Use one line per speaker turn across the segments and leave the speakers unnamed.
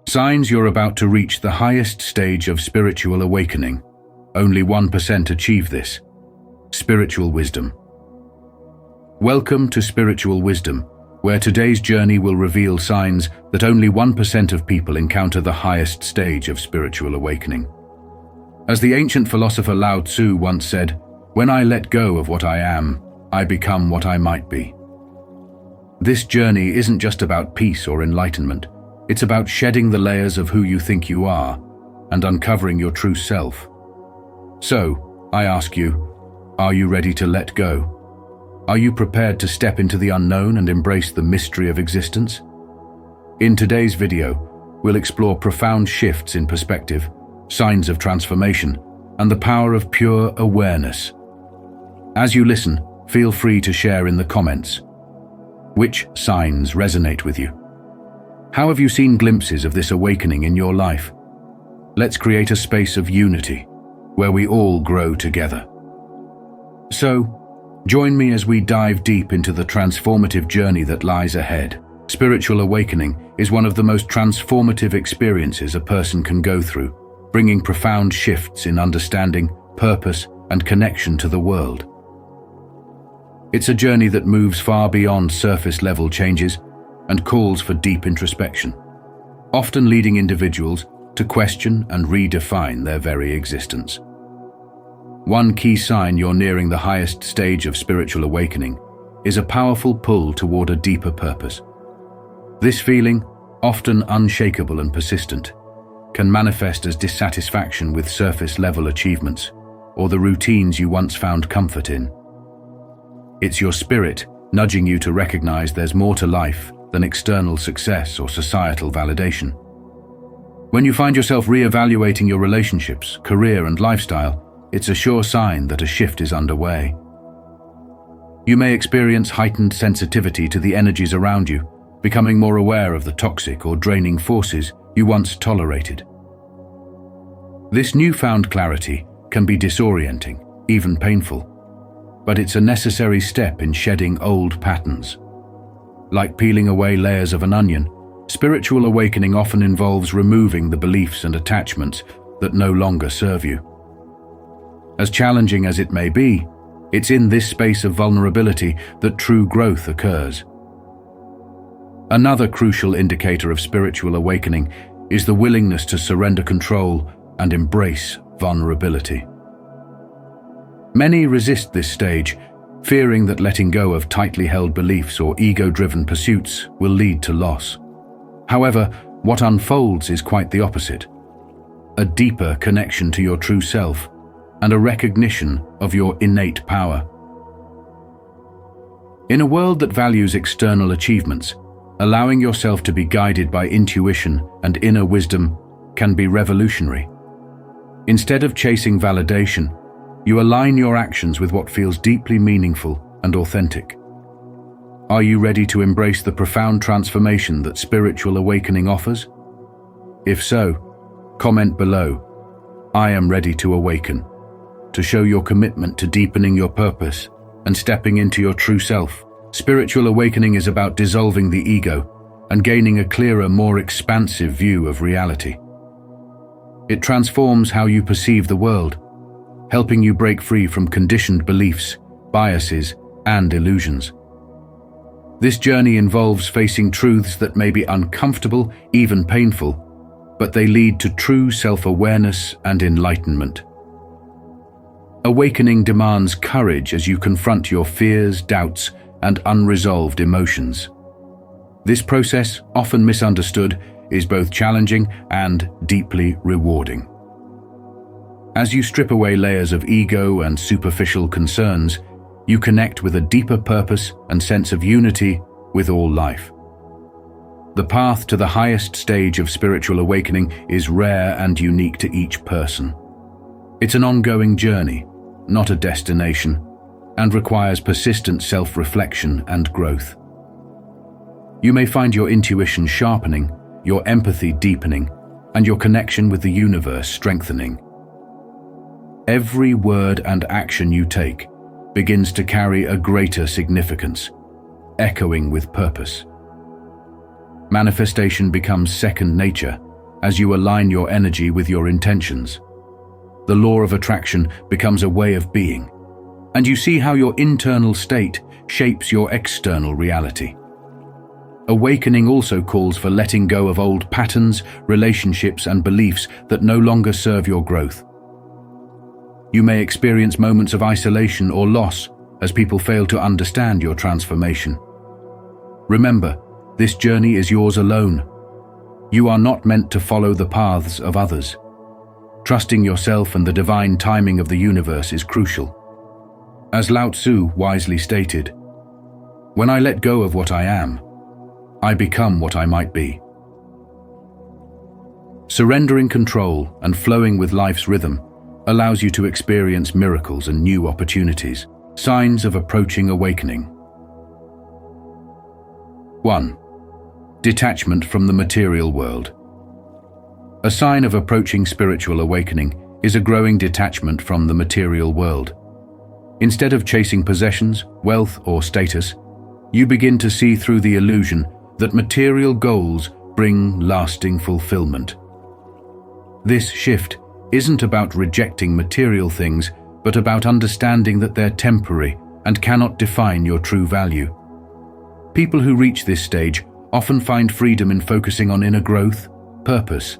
Signs you're about to reach the highest stage of spiritual awakening. Only 1% achieve this. Spiritual wisdom. Welcome to Spiritual Wisdom, where today's journey will reveal signs that only 1% of people encounter the highest stage of spiritual awakening. As the ancient philosopher Lao Tzu once said, "When I let go of what I am, I become what I might be." This journey isn't just about peace or enlightenment. It's about shedding the layers of who you think you are and uncovering your true self. So, I ask you, are you ready to let go? Are you prepared to step into the unknown and embrace the mystery of existence? In today's video, we'll explore profound shifts in perspective, signs of transformation, and the power of pure awareness. As you listen, feel free to share in the comments. Which signs resonate with you? How have you seen glimpses of this awakening in your life? Let's create a space of unity, where we all grow together. So, join me as we dive deep into the transformative journey that lies ahead. Spiritual awakening is one of the most transformative experiences a person can go through, bringing profound shifts in understanding, purpose, and connection to the world. It's a journey that moves far beyond surface-level changes and calls for deep introspection, often leading individuals to question and redefine their very existence. One key sign you're nearing the highest stage of spiritual awakening is a powerful pull toward a deeper purpose. This feeling, often unshakable and persistent, can manifest as dissatisfaction with surface-level achievements or the routines you once found comfort in. It's your spirit nudging you to recognize there's more to life than external success or societal validation. When you find yourself re-evaluating your relationships, career, and lifestyle, it's a sure sign that a shift is underway. You may experience heightened sensitivity to the energies around you, becoming more aware of the toxic or draining forces you once tolerated. This newfound clarity can be disorienting, even painful, but it's a necessary step in shedding old patterns. Like peeling away layers of an onion, spiritual awakening often involves removing the beliefs and attachments that no longer serve you. As challenging as it may be, it's in this space of vulnerability that true growth occurs. Another crucial indicator of spiritual awakening is the willingness to surrender control and embrace vulnerability. Many resist this stage, fearing that letting go of tightly held beliefs or ego-driven pursuits will lead to loss. However, what unfolds is quite the opposite: a deeper connection to your true self and a recognition of your innate power. In a world that values external achievements, allowing yourself to be guided by intuition and inner wisdom can be revolutionary. Instead of chasing validation, you align your actions with what feels deeply meaningful and authentic. Are you ready to embrace the profound transformation that spiritual awakening offers? If so, comment below, "I am ready to awaken," to show your commitment to deepening your purpose and stepping into your true self. Spiritual awakening is about dissolving the ego and gaining a clearer, more expansive view of reality. It transforms how you perceive the world, helping you break free from conditioned beliefs, biases, and illusions. This journey involves facing truths that may be uncomfortable, even painful, but they lead to true self-awareness and enlightenment. Awakening demands courage as you confront your fears, doubts, and unresolved emotions. This process, often misunderstood, is both challenging and deeply rewarding. As you strip away layers of ego and superficial concerns, you connect with a deeper purpose and sense of unity with all life. The path to the highest stage of spiritual awakening is rare and unique to each person. It's an ongoing journey, not a destination, and requires persistent self-reflection and growth. You may find your intuition sharpening, your empathy deepening, and your connection with the universe strengthening. Every word and action you take begins to carry a greater significance, echoing with purpose. Manifestation becomes second nature as you align your energy with your intentions. The law of attraction becomes a way of being, and you see how your internal state shapes your external reality. Awakening also calls for letting go of old patterns, relationships, and beliefs that no longer serve your growth. You may experience moments of isolation or loss as people fail to understand your transformation. Remember, this journey is yours alone. You are not meant to follow the paths of others. Trusting yourself and the divine timing of the universe is crucial. As Lao Tzu wisely stated, "When I let go of what I am, I become what I might be." Surrendering control and flowing with life's rhythm allows you to experience miracles and new opportunities, signs of approaching awakening. 1. Detachment from the material world. A sign of approaching spiritual awakening is a growing detachment from the material world. Instead of chasing possessions, wealth, or status, you begin to see through the illusion that material goals bring lasting fulfillment. This shift isn't about rejecting material things, but about understanding that they're temporary and cannot define your true value. People who reach this stage often find freedom in focusing on inner growth, purpose,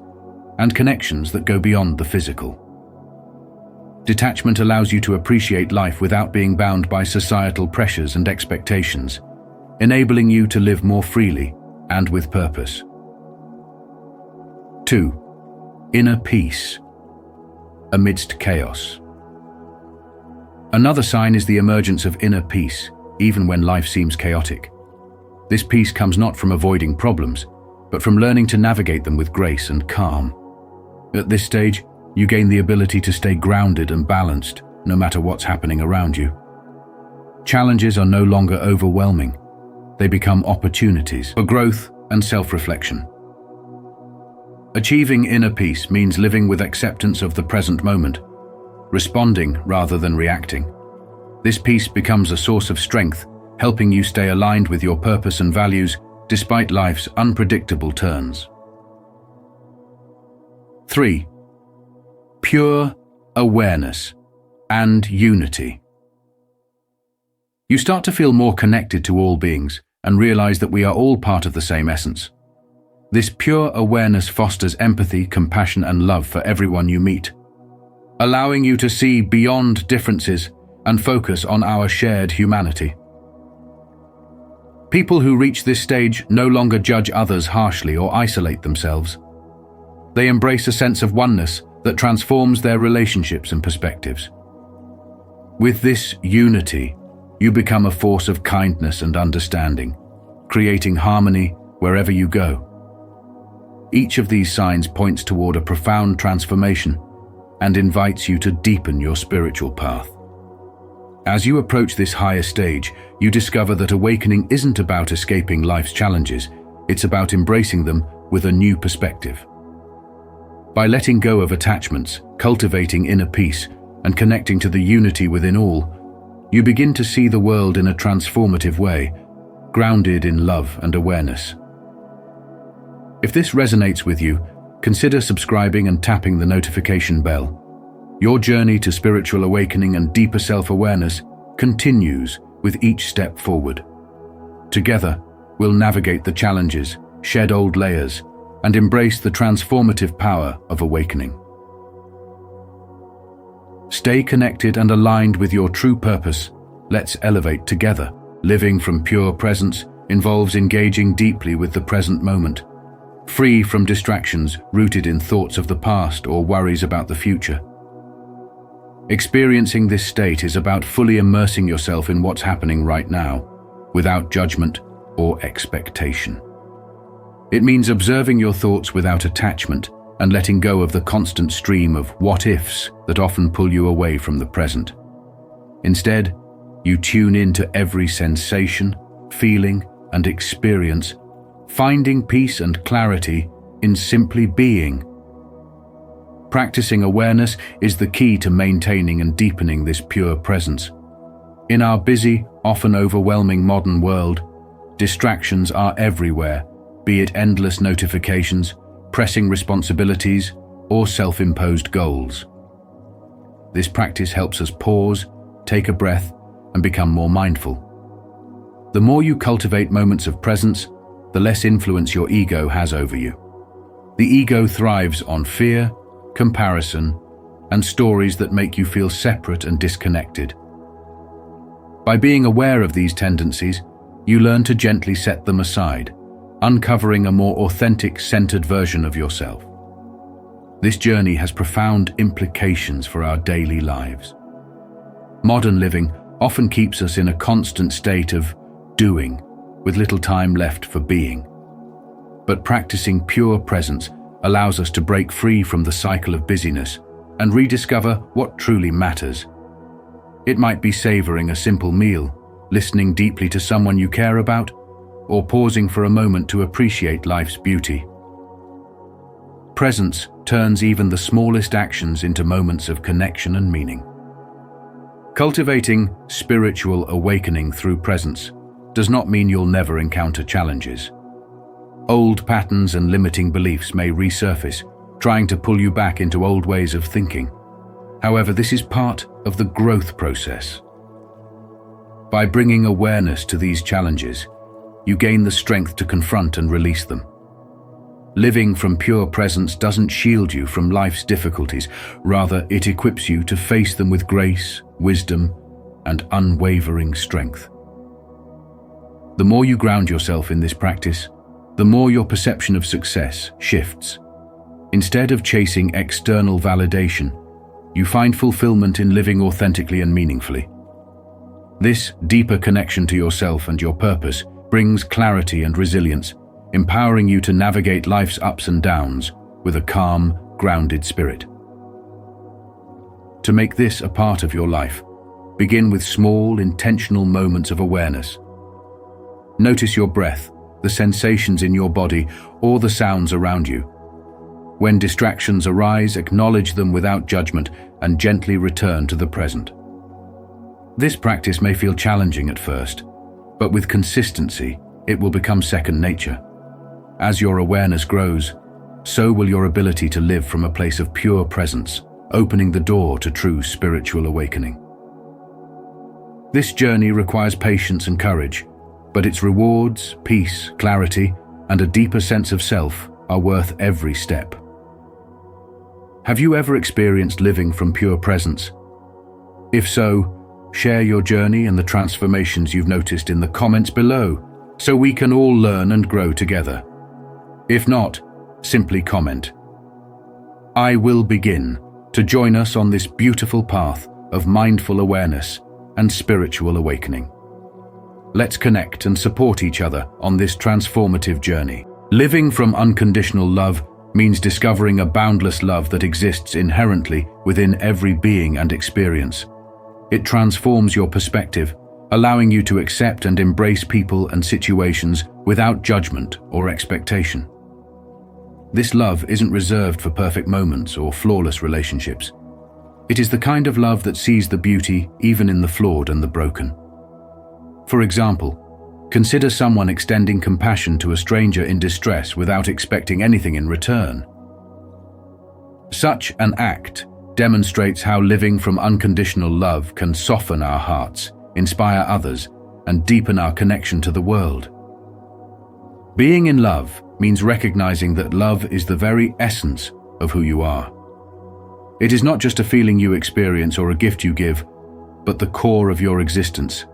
and connections that go beyond the physical. Detachment allows you to appreciate life without being bound by societal pressures and expectations, enabling you to live more freely and with purpose. 2. Inner peace amidst chaos. Another sign is the emergence of inner peace, even when life seems chaotic. This peace comes not from avoiding problems, but from learning to navigate them with grace and calm. At this stage, you gain the ability to stay grounded and balanced, no matter what's happening around you. Challenges are no longer overwhelming. They become opportunities for growth and self-reflection. Achieving inner peace means living with acceptance of the present moment, responding rather than reacting. This peace becomes a source of strength, helping you stay aligned with your purpose and values despite life's unpredictable turns. 3. Pure awareness and unity. You start to feel more connected to all beings and realize that we are all part of the same essence. This pure awareness fosters empathy, compassion, and love for everyone you meet, allowing you to see beyond differences and focus on our shared humanity. People who reach this stage no longer judge others harshly or isolate themselves. They embrace a sense of oneness that transforms their relationships and perspectives. With this unity, you become a force of kindness and understanding, creating harmony wherever you go. Each of these signs points toward a profound transformation and invites you to deepen your spiritual path. As you approach this higher stage, you discover that awakening isn't about escaping life's challenges, it's about embracing them with a new perspective. By letting go of attachments, cultivating inner peace, and connecting to the unity within all, you begin to see the world in a transformative way, grounded in love and awareness. If this resonates with you, consider subscribing and tapping the notification bell. Your journey to spiritual awakening and deeper self-awareness continues with each step forward. Together, we'll navigate the challenges, shed old layers, and embrace the transformative power of awakening. Stay connected and aligned with your true purpose. Let's elevate together. Living from pure presence involves engaging deeply with the present moment, free from distractions rooted in thoughts of the past or worries about the future. Experiencing this state is about fully immersing yourself in what's happening right now, without judgment or expectation. It means observing your thoughts without attachment and letting go of the constant stream of what-ifs that often pull you away from the present. Instead, you tune into every sensation, feeling, and experience, finding peace and clarity in simply being. Practicing awareness is the key to maintaining and deepening this pure presence. In our busy, often overwhelming modern world, distractions are everywhere, be it endless notifications, pressing responsibilities, or self-imposed goals. This practice helps us pause, take a breath, and become more mindful. The more you cultivate moments of presence, the less influence your ego has over you. The ego thrives on fear, comparison, and stories that make you feel separate and disconnected. By being aware of these tendencies, you learn to gently set them aside, uncovering a more authentic, centered version of yourself. This journey has profound implications for our daily lives. Modern living often keeps us in a constant state of doing, with little time left for being. But practicing pure presence allows us to break free from the cycle of busyness and rediscover what truly matters. It might be savoring a simple meal, listening deeply to someone you care about, or pausing for a moment to appreciate life's beauty. Presence turns even the smallest actions into moments of connection and meaning. Cultivating spiritual awakening through presence does not mean you'll never encounter challenges. Old patterns and limiting beliefs may resurface, trying to pull you back into old ways of thinking. However, this is part of the growth process. By bringing awareness to these challenges, you gain the strength to confront and release them. Living from pure presence doesn't shield you from life's difficulties, rather it equips you to face them with grace, wisdom, and unwavering strength. The more you ground yourself in this practice, the more your perception of success shifts. Instead of chasing external validation, you find fulfillment in living authentically and meaningfully. This deeper connection to yourself and your purpose brings clarity and resilience, empowering you to navigate life's ups and downs with a calm, grounded spirit. To make this a part of your life, begin with small, intentional moments of awareness. Notice your breath, the sensations in your body, or the sounds around you. When distractions arise, acknowledge them without judgment and gently return to the present. This practice may feel challenging at first, but with consistency, it will become second nature. As your awareness grows, so will your ability to live from a place of pure presence, opening the door to true spiritual awakening. This journey requires patience and courage, but its rewards, peace, clarity, and a deeper sense of self are worth every step. Have you ever experienced living from pure presence? If so, share your journey and the transformations you've noticed in the comments below, so we can all learn and grow together. If not, simply comment, "I will begin," to join us on this beautiful path of mindful awareness and spiritual awakening. Let's connect and support each other on this transformative journey. Living from unconditional love means discovering a boundless love that exists inherently within every being and experience. It transforms your perspective, allowing you to accept and embrace people and situations without judgment or expectation. This love isn't reserved for perfect moments or flawless relationships. It is the kind of love that sees the beauty even in the flawed and the broken. For example, consider someone extending compassion to a stranger in distress without expecting anything in return. Such an act demonstrates how living from unconditional love can soften our hearts, inspire others, and deepen our connection to the world. Being in love means recognizing that love is the very essence of who you are. It is not just a feeling you experience or a gift you give, but the core of your existence.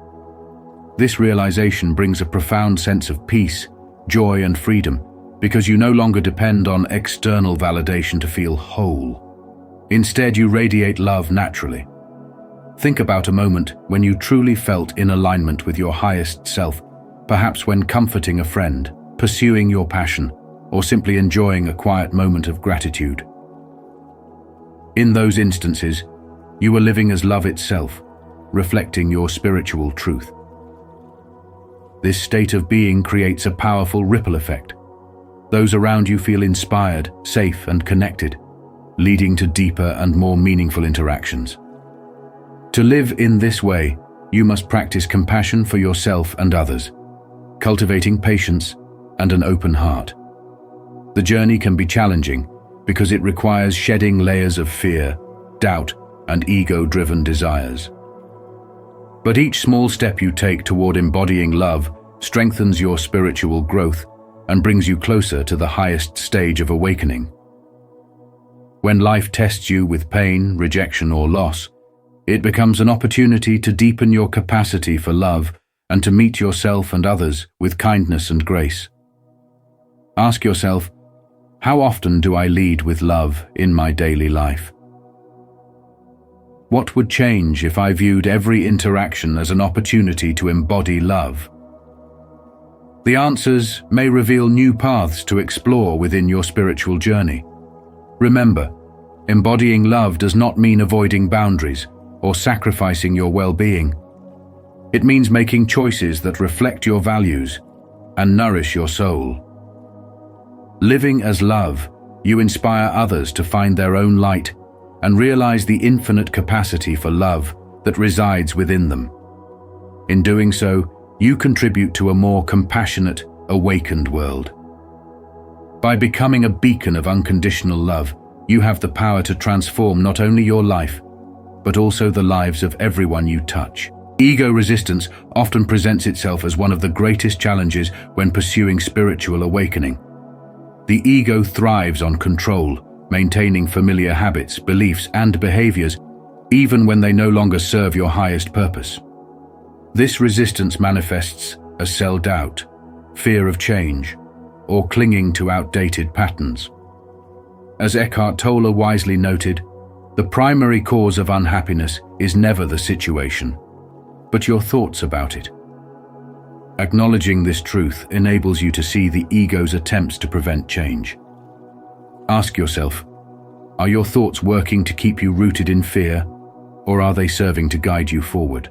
This realization brings a profound sense of peace, joy, and freedom, because you no longer depend on external validation to feel whole. Instead, you radiate love naturally. Think about a moment when you truly felt in alignment with your highest self, perhaps when comforting a friend, pursuing your passion, or simply enjoying a quiet moment of gratitude. In those instances, you were living as love itself, reflecting your spiritual truth. This state of being creates a powerful ripple effect. Those around you feel inspired, safe, and connected, leading to deeper and more meaningful interactions. To live in this way, you must practice compassion for yourself and others, cultivating patience and an open heart. The journey can be challenging because it requires shedding layers of fear, doubt, and ego-driven desires. But each small step you take toward embodying love strengthens your spiritual growth and brings you closer to the highest stage of awakening. When life tests you with pain, rejection, or loss, it becomes an opportunity to deepen your capacity for love and to meet yourself and others with kindness and grace. Ask yourself, how often do I lead with love in my daily life? What would change if I viewed every interaction as an opportunity to embody love? The answers may reveal new paths to explore within your spiritual journey. Remember, embodying love does not mean avoiding boundaries or sacrificing your well-being. It means making choices that reflect your values and nourish your soul. Living as love, you inspire others to find their own light and realize the infinite capacity for love that resides within them. In doing so, you contribute to a more compassionate, awakened world. By becoming a beacon of unconditional love, you have the power to transform not only your life, but also the lives of everyone you touch. Ego resistance often presents itself as one of the greatest challenges when pursuing spiritual awakening. The ego thrives on control, maintaining familiar habits, beliefs, and behaviors, even when they no longer serve your highest purpose. This resistance manifests as self-doubt, fear of change, or clinging to outdated patterns. As Eckhart Tolle wisely noted, the primary cause of unhappiness is never the situation, but your thoughts about it. Acknowledging this truth enables you to see the ego's attempts to prevent change. Ask yourself, are your thoughts working to keep you rooted in fear, or are they serving to guide you forward?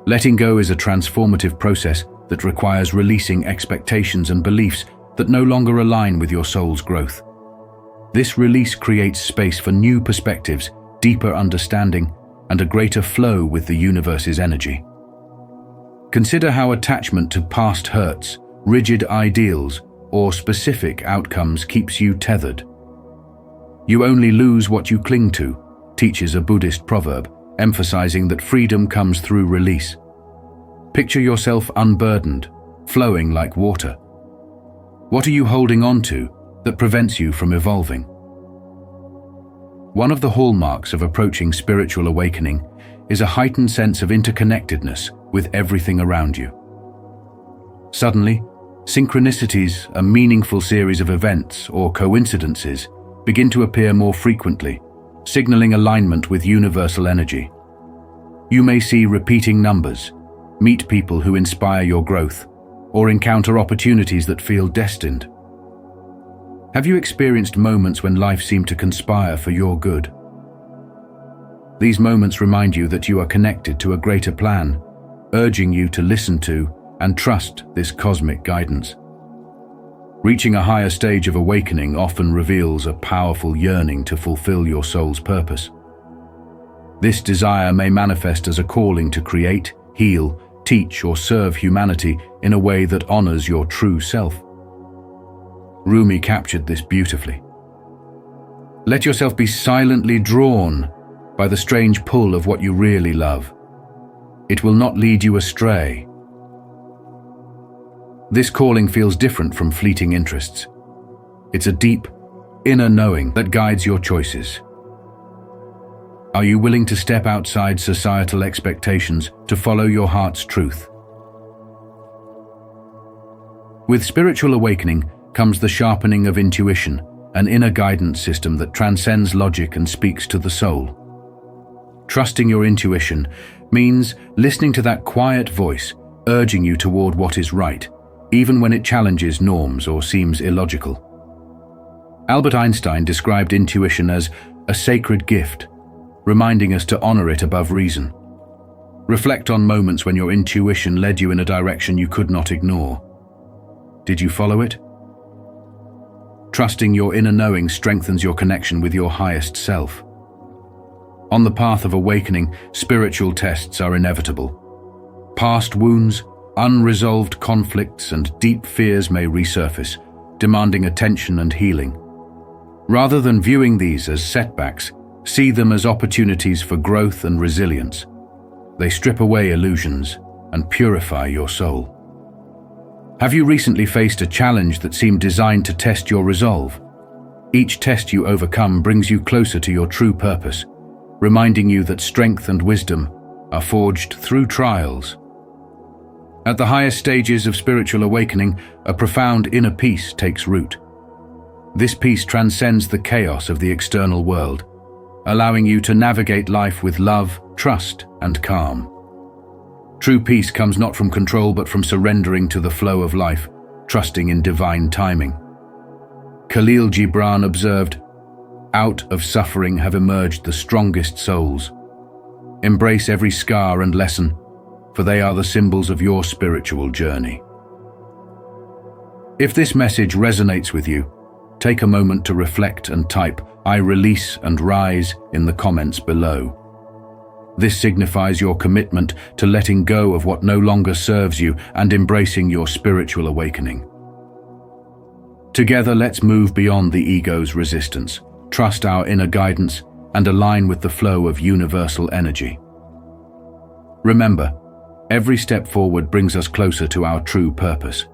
Letting go is a transformative process that requires releasing expectations and beliefs that no longer align with your soul's growth. This release creates space for new perspectives, deeper understanding, and a greater flow with the universe's energy. Consider how attachment to past hurts, rigid ideals, or specific outcomes keeps you tethered. You only lose what you cling to, teaches a Buddhist proverb, emphasizing that freedom comes through release. Picture yourself unburdened, flowing like water. What are you holding on to that prevents you from evolving? One of the hallmarks of approaching spiritual awakening is a heightened sense of interconnectedness with everything around you. Suddenly, synchronicities, a meaningful series of events or coincidences, begin to appear more frequently, signaling alignment with universal energy. You may see repeating numbers, meet people who inspire your growth, or encounter opportunities that feel destined. Have you experienced moments when life seemed to conspire for your good? These moments remind you that you are connected to a greater plan, urging you to listen to and trust this cosmic guidance. Reaching a higher stage of awakening often reveals a powerful yearning to fulfill your soul's purpose. This desire may manifest as a calling to create, heal, teach, or serve humanity in a way that honors your true self. Rumi captured this beautifully. Let yourself be silently drawn by the strange pull of what you really love. It will not lead you astray. This calling feels different from fleeting interests. It's a deep, inner knowing that guides your choices. Are you willing to step outside societal expectations to follow your heart's truth? With spiritual awakening comes the sharpening of intuition, an inner guidance system that transcends logic and speaks to the soul. Trusting your intuition means listening to that quiet voice, urging you toward what is right, even when it challenges norms or seems illogical. Albert Einstein described intuition as a sacred gift, reminding us to honor it above reason. Reflect on moments when your intuition led you in a direction you could not ignore. Did you follow it? Trusting your inner knowing strengthens your connection with your highest self. On the path of awakening, spiritual tests are inevitable. Past wounds, unresolved conflicts, and deep fears may resurface, demanding attention and healing. Rather than viewing these as setbacks, see them as opportunities for growth and resilience. They strip away illusions and purify your soul. Have you recently faced a challenge that seemed designed to test your resolve? Each test you overcome brings you closer to your true purpose, reminding you that strength and wisdom are forged through trials. At the highest stages of spiritual awakening, a profound inner peace takes root. This peace transcends the chaos of the external world, allowing you to navigate life with love, trust, and calm. True peace comes not from control but from surrendering to the flow of life, trusting in divine timing. Khalil Gibran observed, "Out of suffering have emerged the strongest souls. Embrace every scar and lesson, for they are the symbols of your spiritual journey." If this message resonates with you, take a moment to reflect and type "I release and rise" in the comments below. This signifies your commitment to letting go of what no longer serves you and embracing your spiritual awakening. Together, let's move beyond the ego's resistance, trust our inner guidance, and align with the flow of universal energy. Remember, every step forward brings us closer to our true purpose.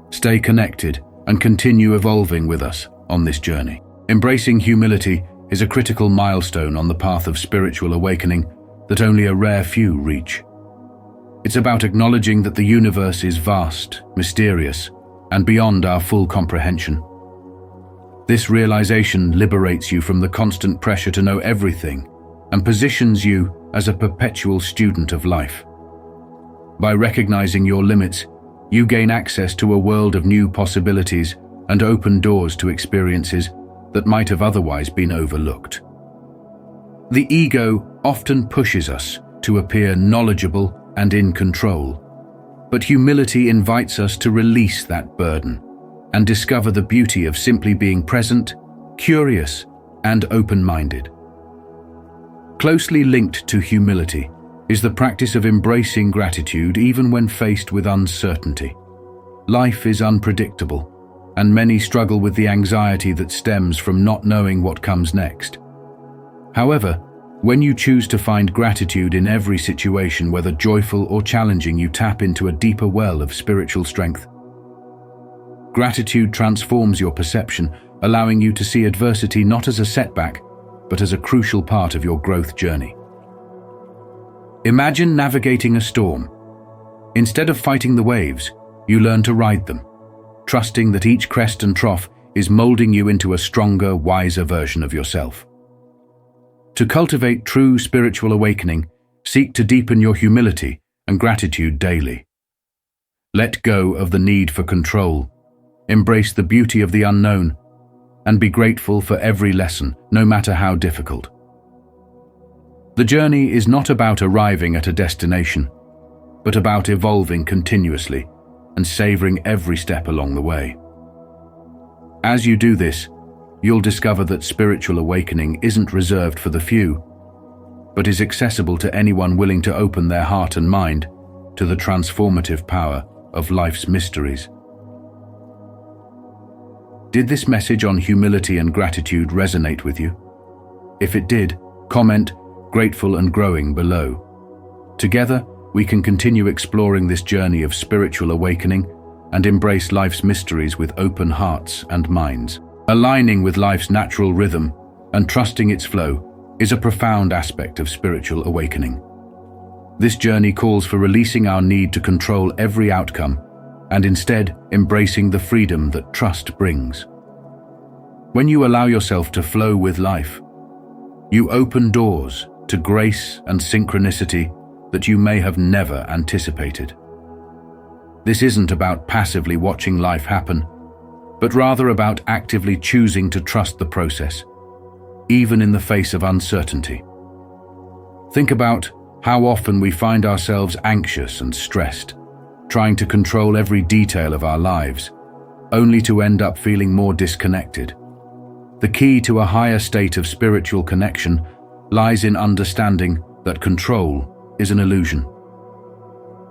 Stay connected and continue evolving with us on this journey. Embracing humility is a critical milestone on the path of spiritual awakening that only a rare few reach. It's about acknowledging that the universe is vast, mysterious, and beyond our full comprehension. This realization liberates you from the constant pressure to know everything and positions you as a perpetual student of life. By recognizing your limits, you gain access to a world of new possibilities and open doors to experiences that might have otherwise been overlooked. The ego often pushes us to appear knowledgeable and in control, but humility invites us to release that burden and discover the beauty of simply being present, curious, and open-minded. Closely linked to humility is the practice of embracing gratitude even when faced with uncertainty. Life is unpredictable, and many struggle with the anxiety that stems from not knowing what comes next. However, when you choose to find gratitude in every situation, whether joyful or challenging, you tap into a deeper well of spiritual strength. Gratitude transforms your perception, allowing you to see adversity not as a setback, but as a crucial part of your growth journey. Imagine navigating a storm. Instead of fighting the waves, you learn to ride them, trusting that each crest and trough is molding you into a stronger, wiser version of yourself. To cultivate true spiritual awakening, seek to deepen your humility and gratitude daily. Let go of the need for control, embrace the beauty of the unknown, and be grateful for every lesson, no matter how difficult. The journey is not about arriving at a destination, but about evolving continuously and savoring every step along the way. As you do this, you'll discover that spiritual awakening isn't reserved for the few, but is accessible to anyone willing to open their heart and mind to the transformative power of life's mysteries. Did this message on humility and gratitude resonate with you? If it did, comment "Grateful and Growing" below. Together, we can continue exploring this journey of spiritual awakening and embrace life's mysteries with open hearts and minds. Aligning with life's natural rhythm and trusting its flow is a profound aspect of spiritual awakening. This journey calls for releasing our need to control every outcome and instead embracing the freedom that trust brings. When you allow yourself to flow with life, you open doors to grace and synchronicity that you may have never anticipated. This isn't about passively watching life happen, but rather about actively choosing to trust the process, even in the face of uncertainty. Think about how often we find ourselves anxious and stressed, trying to control every detail of our lives, only to end up feeling more disconnected. The key to a higher state of spiritual connection lies in understanding that control is an illusion.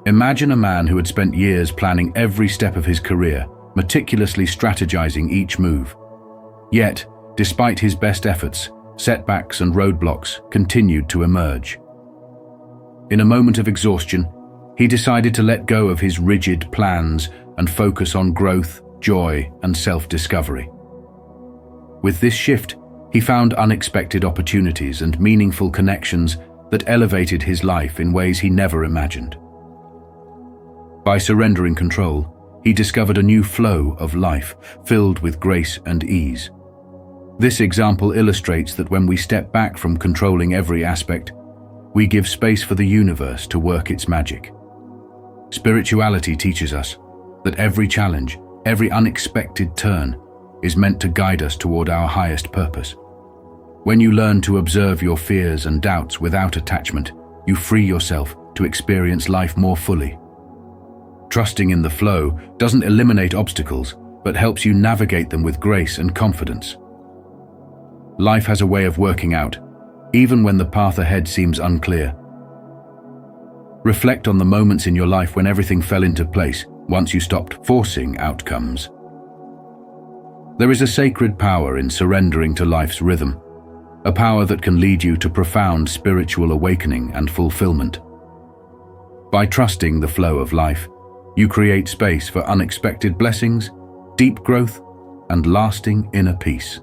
Imagine a man who had spent years planning every step of his career, meticulously strategizing each move. Yet, despite his best efforts, setbacks and roadblocks continued to emerge. In a moment of exhaustion, he decided to let go of his rigid plans and focus on growth, joy, and self-discovery. With this shift, he found unexpected opportunities and meaningful connections that elevated his life in ways he never imagined. By surrendering control, he discovered a new flow of life filled with grace and ease. This example illustrates that when we step back from controlling every aspect, we give space for the universe to work its magic. Spirituality teaches us that every challenge, every unexpected turn, is meant to guide us toward our highest purpose. When you learn to observe your fears and doubts without attachment, you free yourself to experience life more fully. Trusting in the flow doesn't eliminate obstacles, but helps you navigate them with grace and confidence. Life has a way of working out, even when the path ahead seems unclear. Reflect on the moments in your life when everything fell into place once you stopped forcing outcomes. There is a sacred power in surrendering to life's rhythm, a power that can lead you to profound spiritual awakening and fulfillment. By trusting the flow of life, you create space for unexpected blessings, deep growth, and lasting inner peace.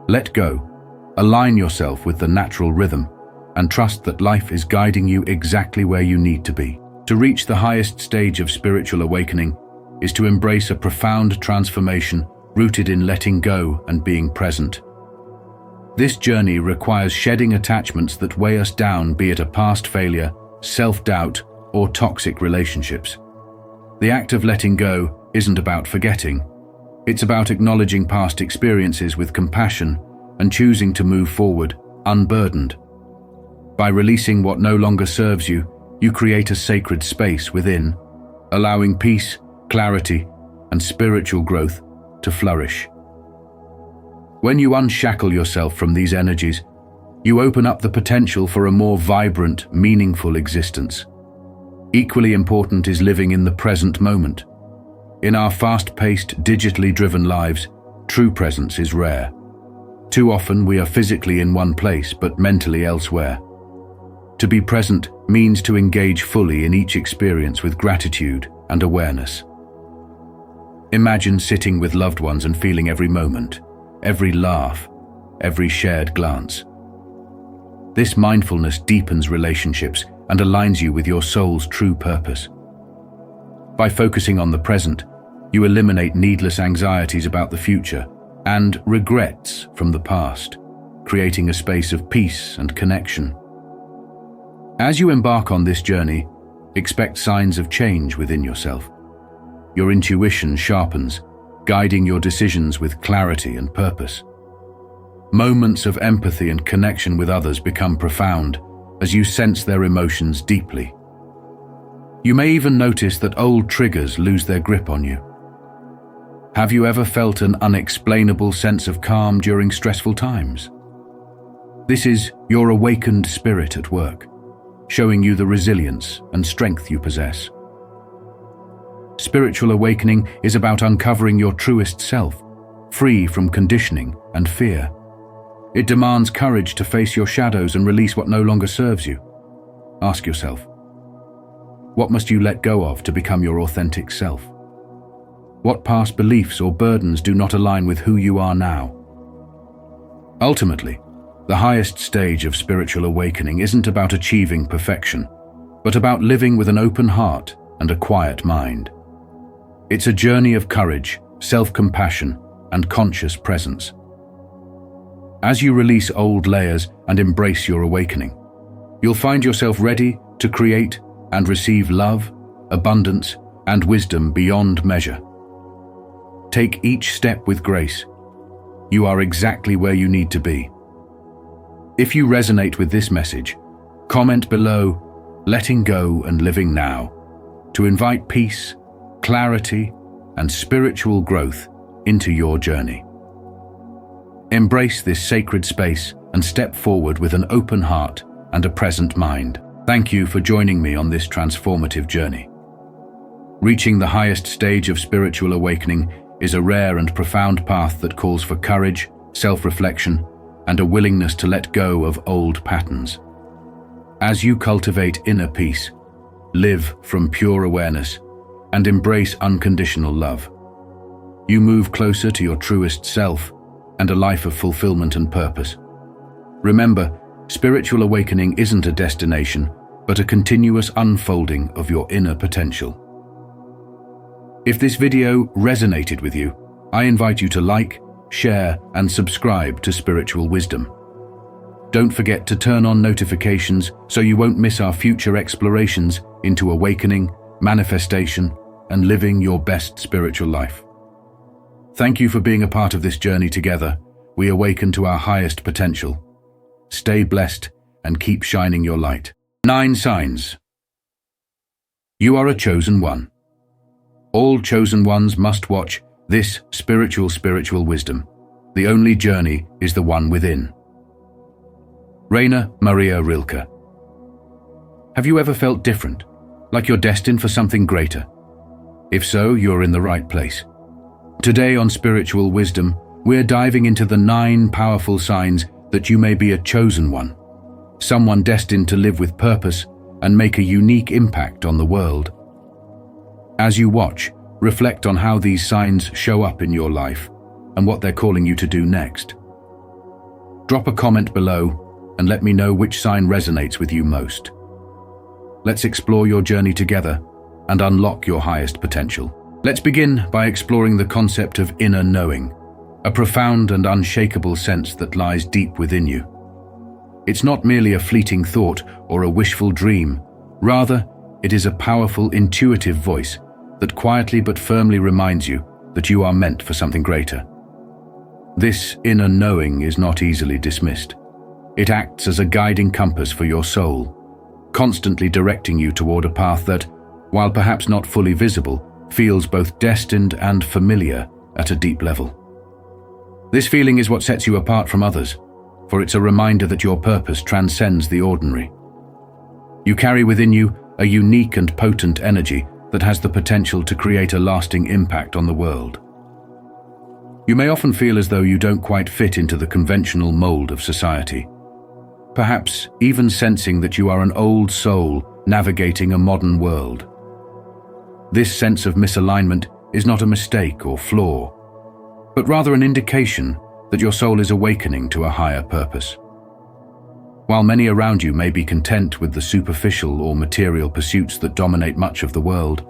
Let go, align yourself with the natural rhythm, and trust that life is guiding you exactly where you need to be. To reach the highest stage of spiritual awakening is to embrace a profound transformation rooted in letting go and being present. This journey requires shedding attachments that weigh us down, be it a past failure, self-doubt, or toxic relationships. The act of letting go isn't about forgetting. It's about acknowledging past experiences with compassion and choosing to move forward, unburdened. By releasing what no longer serves you, you create a sacred space within, allowing peace, clarity, and spiritual growth to flourish. When you unshackle yourself from these energies, you open up the potential for a more vibrant, meaningful existence. Equally important is living in the present moment. In our fast-paced, digitally driven lives, true presence is rare. Too often we are physically in one place but mentally elsewhere. To be present means to engage fully in each experience with gratitude and awareness. Imagine sitting with loved ones and feeling every moment, every laugh, every shared glance. This mindfulness deepens relationships and aligns you with your soul's true purpose. By focusing on the present, you eliminate needless anxieties about the future and regrets from the past, creating a space of peace and connection. As you embark on this journey, expect signs of change within yourself. Your intuition sharpens, guiding your decisions with clarity and purpose. Moments of empathy and connection with others become profound as you sense their emotions deeply. You may even notice that old triggers lose their grip on you. Have you ever felt an unexplainable sense of calm during stressful times? This is your awakened spirit at work, showing you the resilience and strength you possess. Spiritual awakening is about uncovering your truest self, free from conditioning and fear. It demands courage to face your shadows and release what no longer serves you. Ask yourself, what must you let go of to become your authentic self? What past beliefs or burdens do not align with who you are now? Ultimately, the highest stage of spiritual awakening isn't about achieving perfection, but about living with an open heart and a quiet mind. It's a journey of courage, self-compassion, and conscious presence. As you release old layers and embrace your awakening, you'll find yourself ready to create and receive love, abundance, and wisdom beyond measure. Take each step with grace. You are exactly where you need to be. If you resonate with this message, comment below, letting go and living now, to invite peace, clarity, and spiritual growth into your journey. Embrace this sacred space and step forward with an open heart and a present mind. Thank you for joining me on this transformative journey. Reaching the highest stage of spiritual awakening is a rare and profound path that calls for courage, self-reflection, and a willingness to let go of old patterns. As you cultivate inner peace, live from pure awareness, and embrace unconditional love, you move closer to your truest self and a life of fulfillment and purpose. Remember, spiritual awakening isn't a destination, but a continuous unfolding of your inner potential. If this video resonated with you, I invite you to like, share, and subscribe to Spiritual Wisdom. Don't forget to turn on notifications so you won't miss our future explorations into awakening, manifestation, and living your best spiritual life. Thank you for being a part of this journey together. We awaken to our highest potential. Stay blessed and keep shining your light. 9 signs. You are a chosen one. All chosen ones must watch this spiritual wisdom. The only journey is the one within. Rainer Maria Rilke. Have you ever felt different, like you're destined for something greater? If so, you're in the right place. Today on Spiritual Wisdom, we're diving into the 9 powerful signs that you may be a chosen one, someone destined to live with purpose and make a unique impact on the world. As you watch, reflect on how these signs show up in your life and what they're calling you to do next. Drop a comment below and let me know which sign resonates with you most. Let's explore your journey together and unlock your highest potential. Let's begin by exploring the concept of inner knowing, a profound and unshakable sense that lies deep within you. It's not merely a fleeting thought or a wishful dream. Rather, it is a powerful, intuitive voice that quietly but firmly reminds you that you are meant for something greater. This inner knowing is not easily dismissed. It acts as a guiding compass for your soul, constantly directing you toward a path that, while perhaps not fully visible, feels both destined and familiar at a deep level. This feeling is what sets you apart from others, for it's a reminder that your purpose transcends the ordinary. You carry within you a unique and potent energy that has the potential to create a lasting impact on the world. You may often feel as though you don't quite fit into the conventional mold of society, perhaps even sensing that you are an old soul navigating a modern world. This sense of misalignment is not a mistake or flaw, but rather an indication that your soul is awakening to a higher purpose. While many around you may be content with the superficial or material pursuits that dominate much of the world,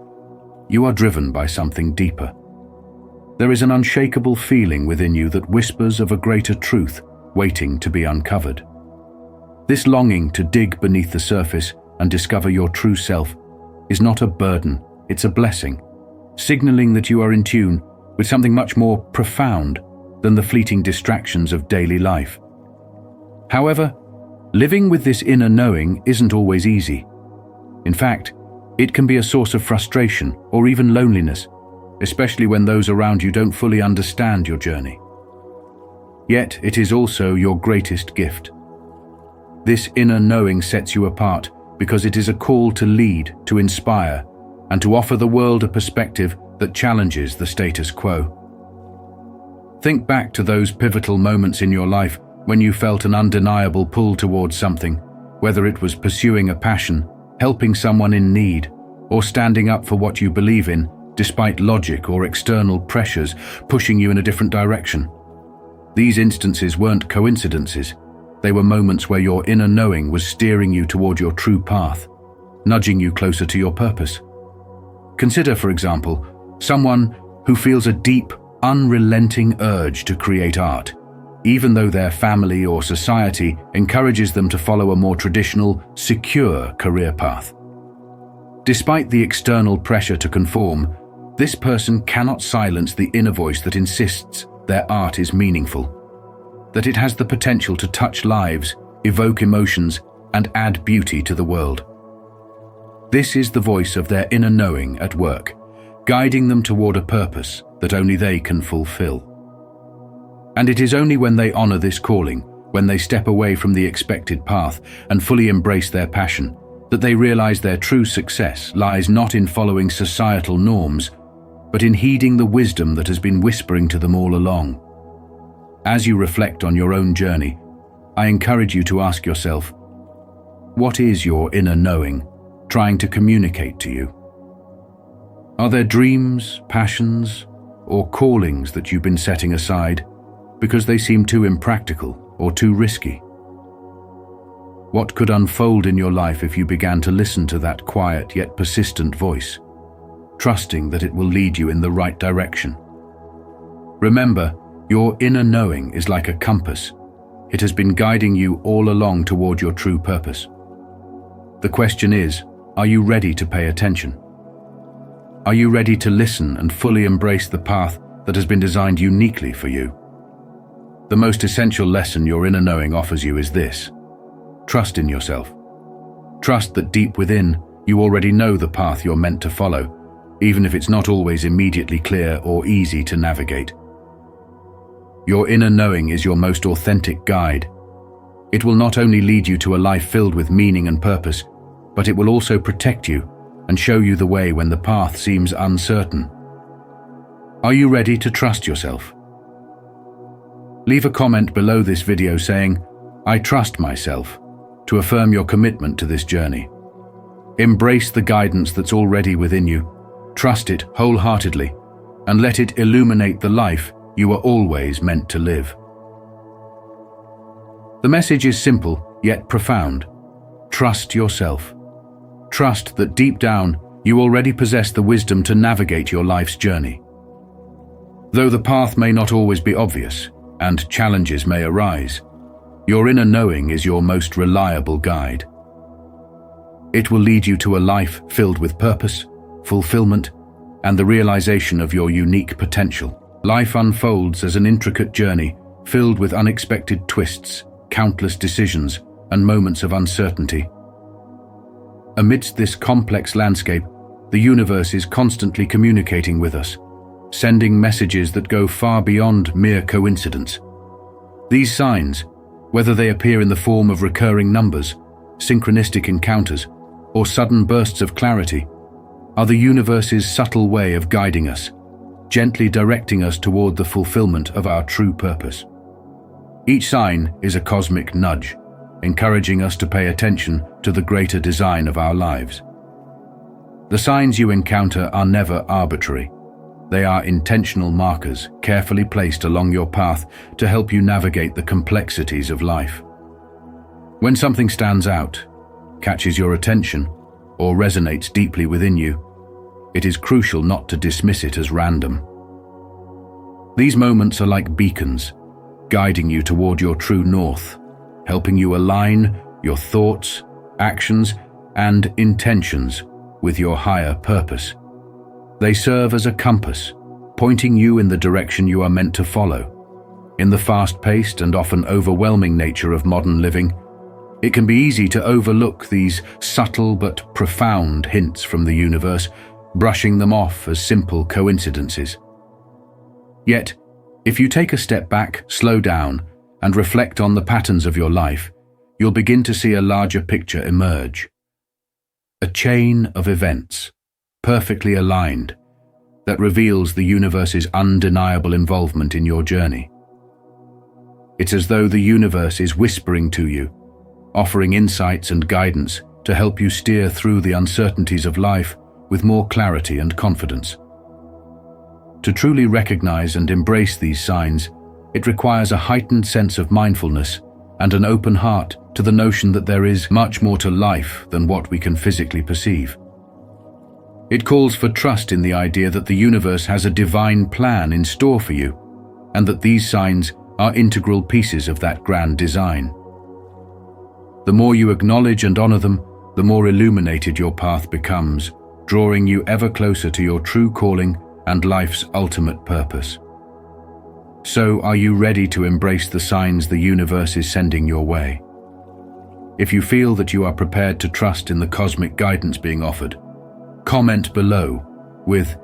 you are driven by something deeper. There is an unshakable feeling within you that whispers of a greater truth waiting to be uncovered. This longing to dig beneath the surface and discover your true self is not a burden, it's a blessing, signaling that you are in tune with something much more profound than the fleeting distractions of daily life. However, living with this inner knowing isn't always easy. In fact, it can be a source of frustration or even loneliness, especially when those around you don't fully understand your journey. Yet it is also your greatest gift. This inner knowing sets you apart because it is a call to lead, to inspire, and to offer the world a perspective that challenges the status quo. Think back to those pivotal moments in your life when you felt an undeniable pull towards something, whether it was pursuing a passion, helping someone in need, or standing up for what you believe in, despite logic or external pressures pushing you in a different direction. These instances weren't coincidences. They were moments where your inner knowing was steering you toward your true path, nudging you closer to your purpose. Consider, for example, someone who feels a deep, unrelenting urge to create art, even though their family or society encourages them to follow a more traditional, secure career path. Despite the external pressure to conform, this person cannot silence the inner voice that insists their art is meaningful, that it has the potential to touch lives, evoke emotions, and add beauty to the world. This is the voice of their inner knowing at work, guiding them toward a purpose that only they can fulfill. And it is only when they honor this calling, when they step away from the expected path and fully embrace their passion, that they realize their true success lies not in following societal norms, but in heeding the wisdom that has been whispering to them all along. As you reflect on your own journey, I encourage you to ask yourself, what is your inner knowing trying to communicate to you? Are there dreams, passions, or callings that you've been setting aside because they seem too impractical or too risky? What could unfold in your life if you began to listen to that quiet yet persistent voice, trusting that it will lead you in the right direction? Remember, your inner knowing is like a compass. It has been guiding you all along toward your true purpose. The question is, are you ready to pay attention? Are you ready to listen and fully embrace the path that has been designed uniquely for you? The most essential lesson your inner knowing offers you is this: trust in yourself. Trust that deep within, you already know the path you're meant to follow, even if it's not always immediately clear or easy to navigate. Your inner knowing is your most authentic guide. It will not only lead you to a life filled with meaning and purpose, but it will also protect you and show you the way when the path seems uncertain. Are you ready to trust yourself? Leave a comment below this video saying, "I trust myself," to affirm your commitment to this journey. Embrace the guidance that's already within you, trust it wholeheartedly, and let it illuminate the life you are always meant to live. The message is simple yet profound. Trust yourself. Trust that deep down you already possess the wisdom to navigate your life's journey. Though the path may not always be obvious and challenges may arise, your inner knowing is your most reliable guide. It will lead you to a life filled with purpose, fulfillment, and the realization of your unique potential. Life unfolds as an intricate journey filled with unexpected twists, countless decisions, and moments of uncertainty. Amidst this complex landscape, the universe is constantly communicating with us, sending messages that go far beyond mere coincidence. These signs, whether they appear in the form of recurring numbers, synchronistic encounters, or sudden bursts of clarity, are the universe's subtle way of guiding us, gently directing us toward the fulfillment of our true purpose. Each sign is a cosmic nudge, encouraging us to pay attention to the greater design of our lives. The signs you encounter are never arbitrary. They are intentional markers, carefully placed along your path to help you navigate the complexities of life. When something stands out, catches your attention, or resonates deeply within you, it is crucial not to dismiss it as random. These moments are like beacons, guiding you toward your true north, helping you align your thoughts, actions, and intentions with your higher purpose. They serve as a compass, pointing you in the direction you are meant to follow. In the fast-paced and often overwhelming nature of modern living, it can be easy to overlook these subtle but profound hints from the universe, brushing them off as simple coincidences. Yet, if you take a step back, slow down, and reflect on the patterns of your life, you'll begin to see a larger picture emerge. A chain of events, perfectly aligned, that reveals the universe's undeniable involvement in your journey. It's as though the universe is whispering to you, offering insights and guidance to help you steer through the uncertainties of life with more clarity and confidence. To truly recognize and embrace these signs, it requires a heightened sense of mindfulness and an open heart to the notion that there is much more to life than what we can physically perceive. It calls for trust in the idea that the universe has a divine plan in store for you, and that these signs are integral pieces of that grand design. The more you acknowledge and honor them, the more illuminated your path becomes, drawing you ever closer to your true calling and life's ultimate purpose. So, are you ready to embrace the signs the universe is sending your way? If you feel that you are prepared to trust in the cosmic guidance being offered, comment below with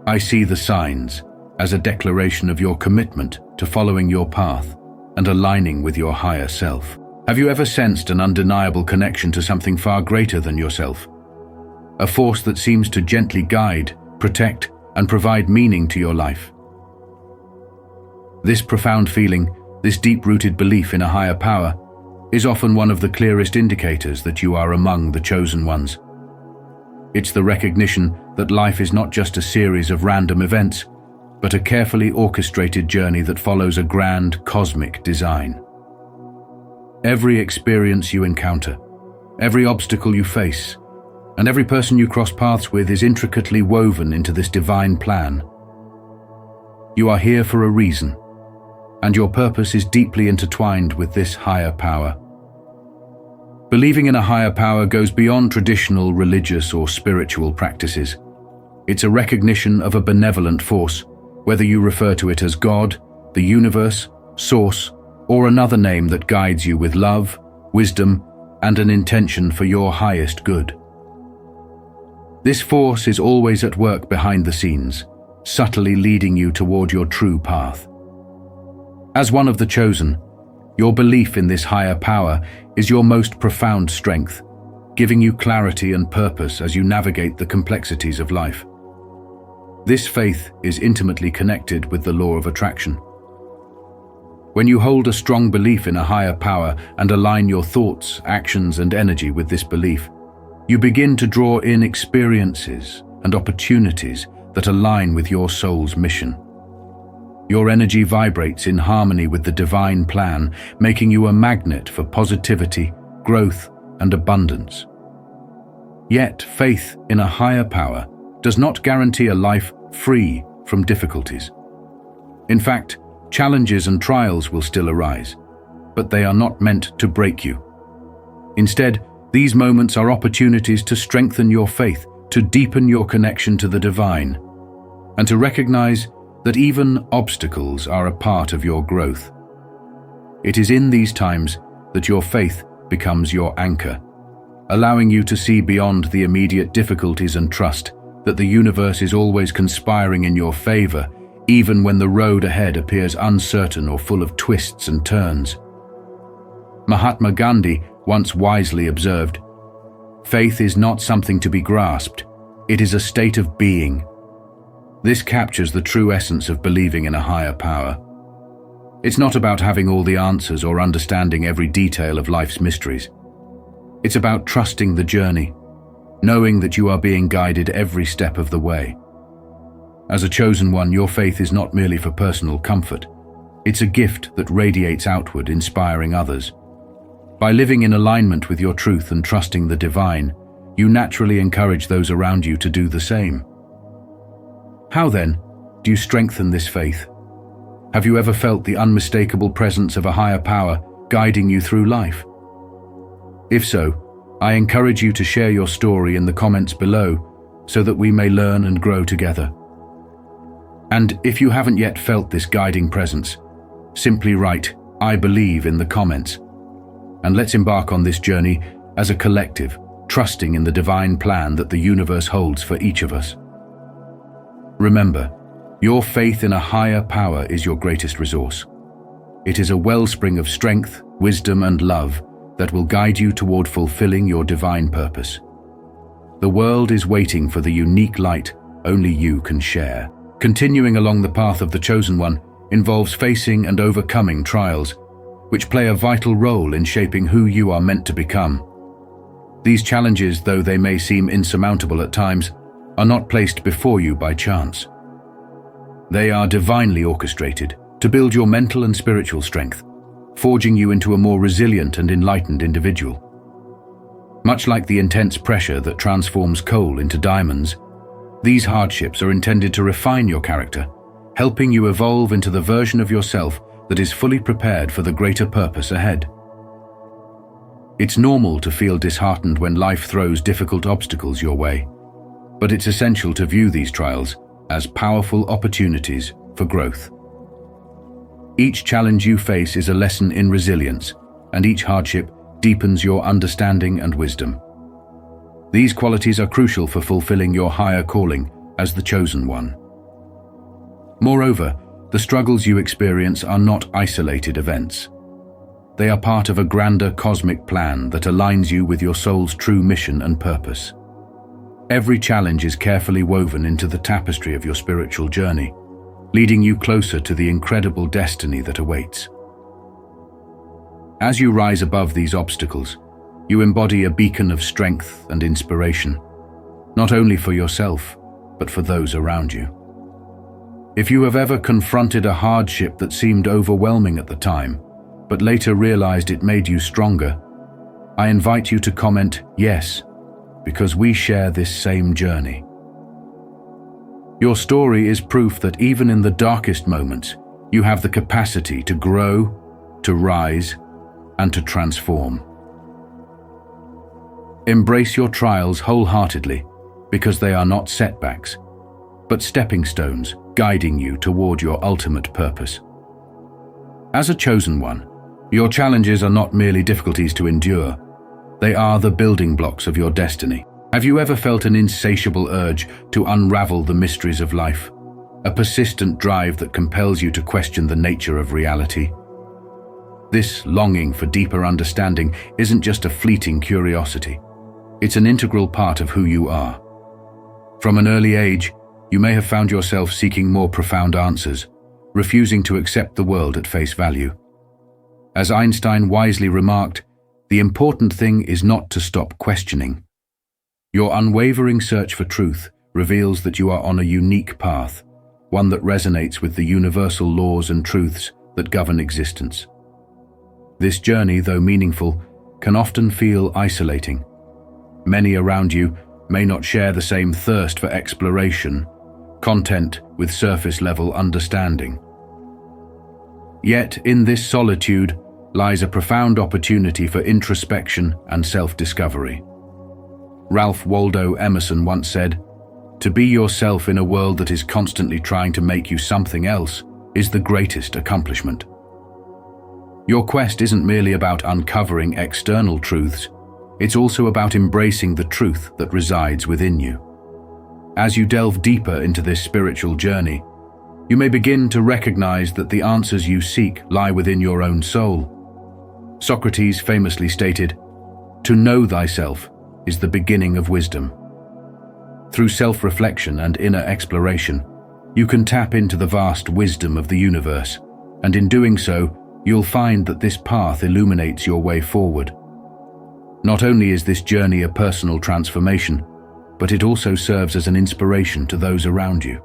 "I see the signs" as a declaration of your commitment to following your path and aligning with your higher self. Have you ever sensed an undeniable connection to something far greater than yourself? A force that seems to gently guide, protect, and provide meaning to your life. This profound feeling, this deep-rooted belief in a higher power, is often one of the clearest indicators that you are among the chosen ones. It's the recognition that life is not just a series of random events, but a carefully orchestrated journey that follows a grand cosmic design. Every experience you encounter, every obstacle you face, and every person you cross paths with is intricately woven into this divine plan. You are here for a reason, and your purpose is deeply intertwined with this higher power. Believing in a higher power goes beyond traditional religious or spiritual practices. It's a recognition of a benevolent force, whether you refer to it as God, the universe, Source, or another name that guides you with love, wisdom, and an intention for your highest good. This force is always at work behind the scenes, subtly leading you toward your true path. As one of the chosen, your belief in this higher power is your most profound strength, giving you clarity and purpose as you navigate the complexities of life. This faith is intimately connected with the law of attraction. When you hold a strong belief in a higher power and align your thoughts, actions, and energy with this belief, you begin to draw in experiences and opportunities that align with your soul's mission. Your energy vibrates in harmony with the divine plan, making you a magnet for positivity, growth, and abundance. Yet, faith in a higher power does not guarantee a life free from difficulties. In fact, challenges and trials will still arise, but they are not meant to break you. Instead, these moments are opportunities to strengthen your faith, to deepen your connection to the divine, and to recognize that even obstacles are a part of your growth. It is in these times that your faith becomes your anchor, allowing you to see beyond the immediate difficulties and trust that the universe is always conspiring in your favor, even when the road ahead appears uncertain or full of twists and turns. Mahatma Gandhi once wisely observed, "Faith is not something to be grasped, it is a state of being." This captures the true essence of believing in a higher power. It's not about having all the answers or understanding every detail of life's mysteries. It's about trusting the journey, knowing that you are being guided every step of the way. As a chosen one, your faith is not merely for personal comfort. It's a gift that radiates outward, inspiring others. By living in alignment with your truth and trusting the divine, you naturally encourage those around you to do the same. How then do you strengthen this faith? Have you ever felt the unmistakable presence of a higher power guiding you through life? If so, I encourage you to share your story in the comments below so that we may learn and grow together. And if you haven't yet felt this guiding presence, simply write, "I believe" in the comments. And let's embark on this journey as a collective, trusting in the divine plan that the universe holds for each of us. Remember, your faith in a higher power is your greatest resource. It is a wellspring of strength, wisdom, and love that will guide you toward fulfilling your divine purpose. The world is waiting for the unique light only you can share. Continuing along the path of the chosen one involves facing and overcoming trials, which play a vital role in shaping who you are meant to become. These challenges, though they may seem insurmountable at times, are not placed before you by chance. They are divinely orchestrated to build your mental and spiritual strength, forging you into a more resilient and enlightened individual. Much like the intense pressure that transforms coal into diamonds, these hardships are intended to refine your character, helping you evolve into the version of yourself that is fully prepared for the greater purpose ahead. It's normal to feel disheartened when life throws difficult obstacles your way, but it's essential to view these trials as powerful opportunities for growth. Each challenge you face is a lesson in resilience, and each hardship deepens your understanding and wisdom. These qualities are crucial for fulfilling your higher calling as the chosen one. Moreover, the struggles you experience are not isolated events. they are part of a grander cosmic plan that aligns you with your soul's true mission and purpose. Every challenge is carefully woven into the tapestry of your spiritual journey, leading you closer to the incredible destiny that awaits. As you rise above these obstacles, you embody a beacon of strength and inspiration, not only for yourself, but for those around you. If you have ever confronted a hardship that seemed overwhelming at the time, but later realized it made you stronger, I invite you to comment, "Yes," because we share this same journey. Your story is proof that even in the darkest moments, you have the capacity to grow, to rise, and to transform. Embrace your trials wholeheartedly, because they are not setbacks, but stepping stones guiding you toward your ultimate purpose. As a chosen one, your challenges are not merely difficulties to endure, they are the building blocks of your destiny. Have you ever felt an insatiable urge to unravel the mysteries of life? A persistent drive that compels you to question the nature of reality? This longing for deeper understanding isn't just a fleeting curiosity. It's an integral part of who you are. From an early age, you may have found yourself seeking more profound answers, refusing to accept the world at face value. As Einstein wisely remarked, the important thing is not to stop questioning. Your unwavering search for truth reveals that you are on a unique path, one that resonates with the universal laws and truths that govern existence. This journey, though meaningful, can often feel isolating. Many around you may not share the same thirst for exploration, content with surface-level understanding. Yet, in this solitude lies a profound opportunity for introspection and self-discovery. Ralph Waldo Emerson once said, "To be yourself in a world that is constantly trying to make you something else is the greatest accomplishment." Your quest isn't merely about uncovering external truths, it's also about embracing the truth that resides within you. As you delve deeper into this spiritual journey, you may begin to recognize that the answers you seek lie within your own soul. Socrates famously stated, "To know thyself is the beginning of wisdom." Through self-reflection and inner exploration, you can tap into the vast wisdom of the universe, and in doing so, you'll find that this path illuminates your way forward. Not only is this journey a personal transformation, but it also serves as an inspiration to those around you.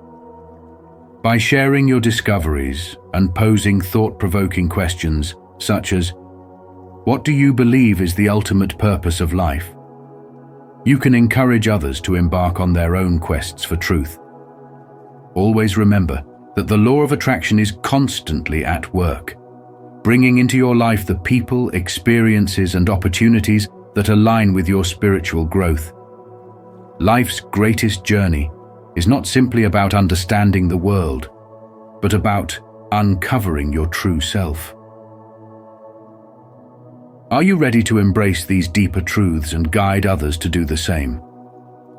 By sharing your discoveries and posing thought-provoking questions such as, "What do you believe is the ultimate purpose of life?" you can encourage others to embark on their own quests for truth. Always remember that the law of attraction is constantly at work, bringing into your life the people, experiences, and opportunities that align with your spiritual growth. Life's greatest journey is not simply about understanding the world, but about uncovering your true self. Are you ready to embrace these deeper truths and guide others to do the same?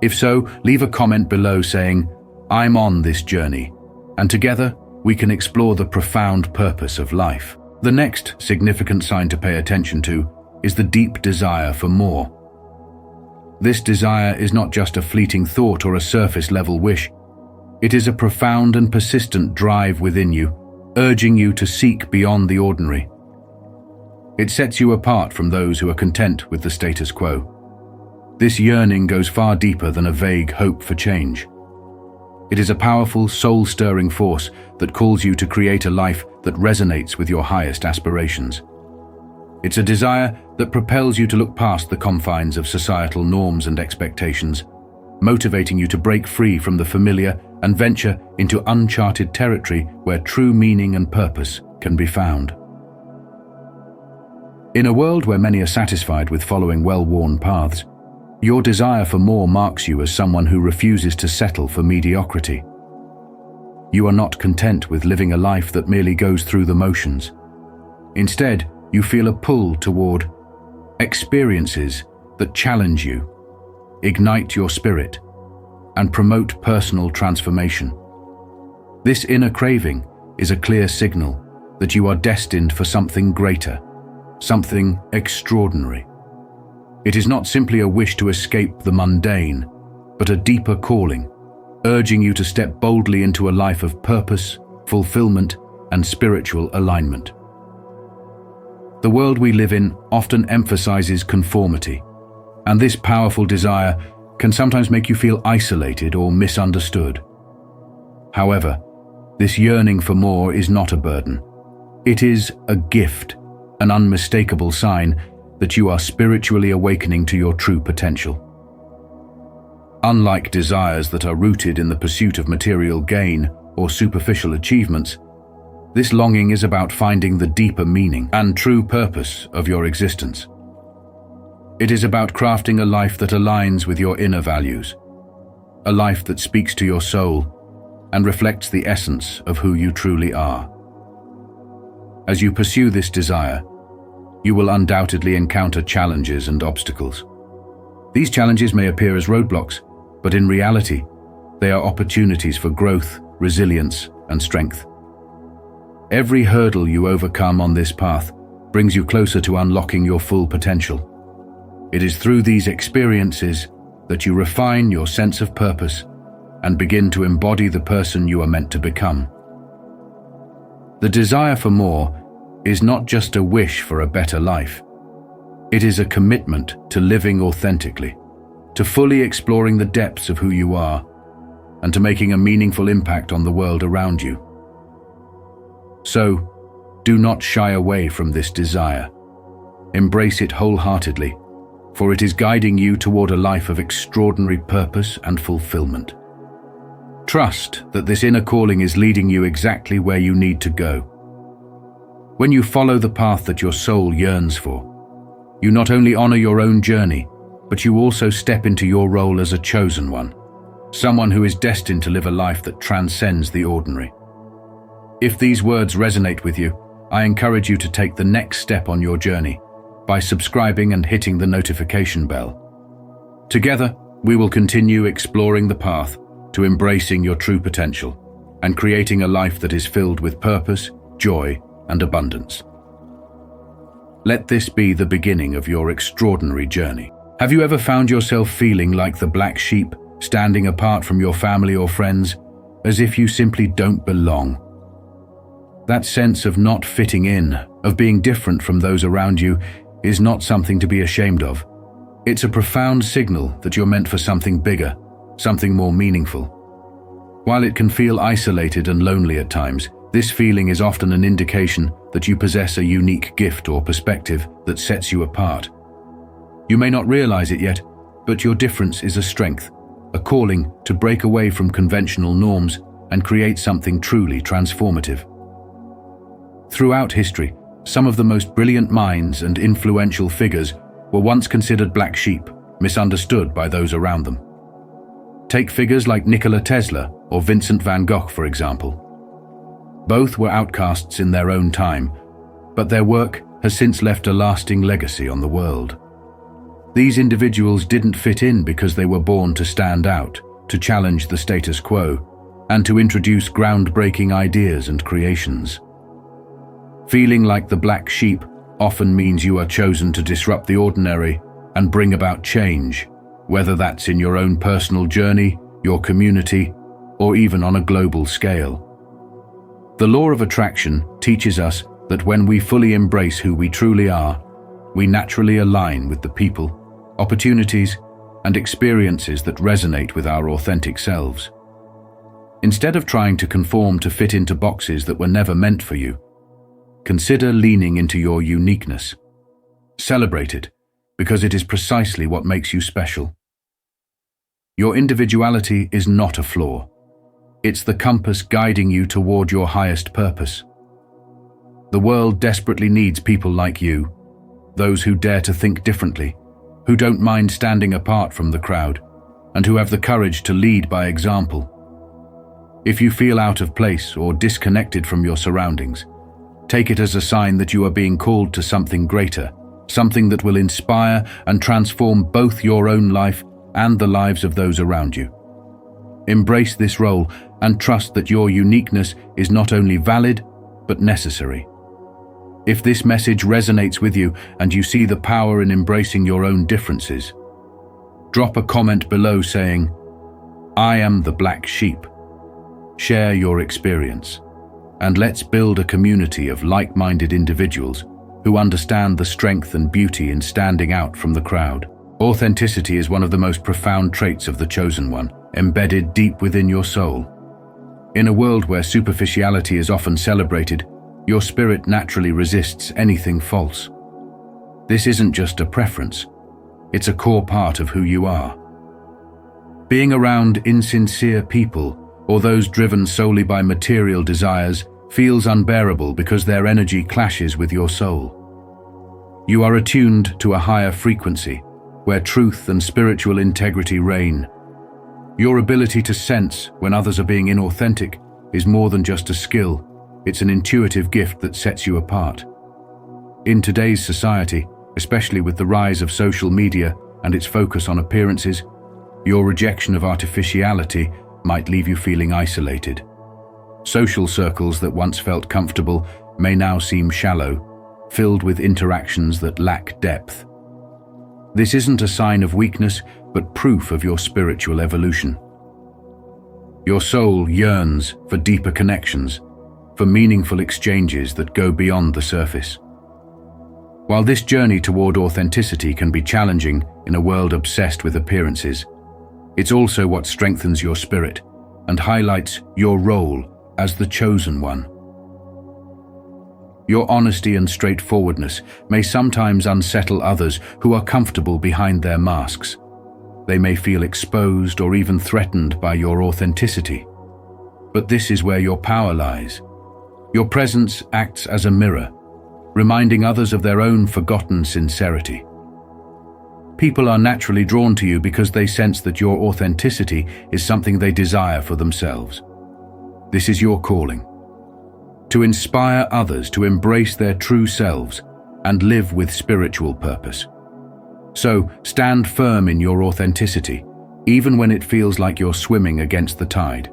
If so, leave a comment below saying, "I'm on this journey," and together we can explore the profound purpose of life. The next significant sign to pay attention to is the deep desire for more. This desire is not just a fleeting thought or a surface-level wish. It is a profound and persistent drive within you, urging you to seek beyond the ordinary. It sets you apart from those who are content with the status quo. This yearning goes far deeper than a vague hope for change. It is a powerful, soul-stirring force that calls you to create a life that resonates with your highest aspirations. It's a desire that propels you to look past the confines of societal norms and expectations, motivating you to break free from the familiar and venture into uncharted territory where true meaning and purpose can be found. In a world where many are satisfied with following well-worn paths, your desire for more marks you as someone who refuses to settle for mediocrity. You are not content with living a life that merely goes through the motions. Instead, you feel a pull toward experiences that challenge you, ignite your spirit, and promote personal transformation. This inner craving is a clear signal that you are destined for something greater, something extraordinary. It is not simply a wish to escape the mundane, but a deeper calling, urging you to step boldly into a life of purpose, fulfillment, and spiritual alignment. The world we live in often emphasizes conformity, and this powerful desire can sometimes make you feel isolated or misunderstood. However, this yearning for more is not a burden. It is a gift, an unmistakable sign that you are spiritually awakening to your true potential. Unlike desires that are rooted in the pursuit of material gain or superficial achievements, this longing is about finding the deeper meaning and true purpose of your existence. It is about crafting a life that aligns with your inner values, a life that speaks to your soul and reflects the essence of who you truly are. As you pursue this desire, you will undoubtedly encounter challenges and obstacles. These challenges may appear as roadblocks, but in reality, they are opportunities for growth, resilience, and strength. Every hurdle you overcome on this path brings you closer to unlocking your full potential. It is through these experiences that you refine your sense of purpose and begin to embody the person you are meant to become. The desire for more is not just a wish for a better life. It is a commitment to living authentically, to fully exploring the depths of who you are, and to making a meaningful impact on the world around you. So, do not shy away from this desire. Embrace it wholeheartedly, for it is guiding you toward a life of extraordinary purpose and fulfillment. Trust that this inner calling is leading you exactly where you need to go. When you follow the path that your soul yearns for, you not only honor your own journey, but you also step into your role as a chosen one, someone who is destined to live a life that transcends the ordinary. If these words resonate with you, I encourage you to take the next step on your journey by subscribing and hitting the notification bell. Together, we will continue exploring the path to embracing your true potential and creating a life that is filled with purpose, joy, and abundance. Let this be the beginning of your extraordinary journey. Have you ever found yourself feeling like the black sheep, standing apart from your family or friends, as if you simply don't belong? That sense of not fitting in, of being different from those around you, is not something to be ashamed of. It's a profound signal that you're meant for something bigger, something more meaningful. While it can feel isolated and lonely at times, this feeling is often an indication that you possess a unique gift or perspective that sets you apart. You may not realize it yet, but your difference is a strength, a calling to break away from conventional norms and create something truly transformative. Throughout history, some of the most brilliant minds and influential figures were once considered black sheep, misunderstood by those around them. Take figures like Nikola Tesla or Vincent van Gogh, for example. Both were outcasts in their own time, but their work has since left a lasting legacy on the world. These individuals didn't fit in because they were born to stand out, to challenge the status quo, and to introduce groundbreaking ideas and creations. Feeling like the black sheep often means you are chosen to disrupt the ordinary and bring about change, whether that's in your own personal journey, your community, or even on a global scale. The law of attraction teaches us that when we fully embrace who we truly are, we naturally align with the people, opportunities, and experiences that resonate with our authentic selves. Instead of trying to conform to fit into boxes that were never meant for you, consider leaning into your uniqueness. Celebrate it, because it is precisely what makes you special. Your individuality is not a flaw. It's the compass guiding you toward your highest purpose. The world desperately needs people like you, those who dare to think differently, who don't mind standing apart from the crowd, and who have the courage to lead by example. If you feel out of place or disconnected from your surroundings, take it as a sign that you are being called to something greater, something that will inspire and transform both your own life and the lives of those around you. Embrace this role and trust that your uniqueness is not only valid, but necessary. If this message resonates with you and you see the power in embracing your own differences, drop a comment below saying, "I am the black sheep." Share your experience, and let's build a community of like-minded individuals who understand the strength and beauty in standing out from the crowd. Authenticity is one of the most profound traits of the Chosen One, embedded deep within your soul. In a world where superficiality is often celebrated, your spirit naturally resists anything false. This isn't just a preference, it's a core part of who you are. Being around insincere people, or those driven solely by material desires, feels unbearable because their energy clashes with your soul. You are attuned to a higher frequency, where truth and spiritual integrity reign. Your ability to sense when others are being inauthentic is more than just a skill. It's an intuitive gift that sets you apart. In today's society, especially with the rise of social media and its focus on appearances, your rejection of artificiality might leave you feeling isolated. Social circles that once felt comfortable may now seem shallow, filled with interactions that lack depth. This isn't a sign of weakness, but proof of your spiritual evolution. Your soul yearns for deeper connections, for meaningful exchanges that go beyond the surface. While this journey toward authenticity can be challenging in a world obsessed with appearances, it's also what strengthens your spirit and highlights your role as the Chosen One. Your honesty and straightforwardness may sometimes unsettle others who are comfortable behind their masks. They may feel exposed or even threatened by your authenticity. But this is where your power lies. Your presence acts as a mirror, reminding others of their own forgotten sincerity. People are naturally drawn to you because they sense that your authenticity is something they desire for themselves. This is your calling: to inspire others to embrace their true selves and live with spiritual purpose. So, stand firm in your authenticity, even when it feels like you're swimming against the tide.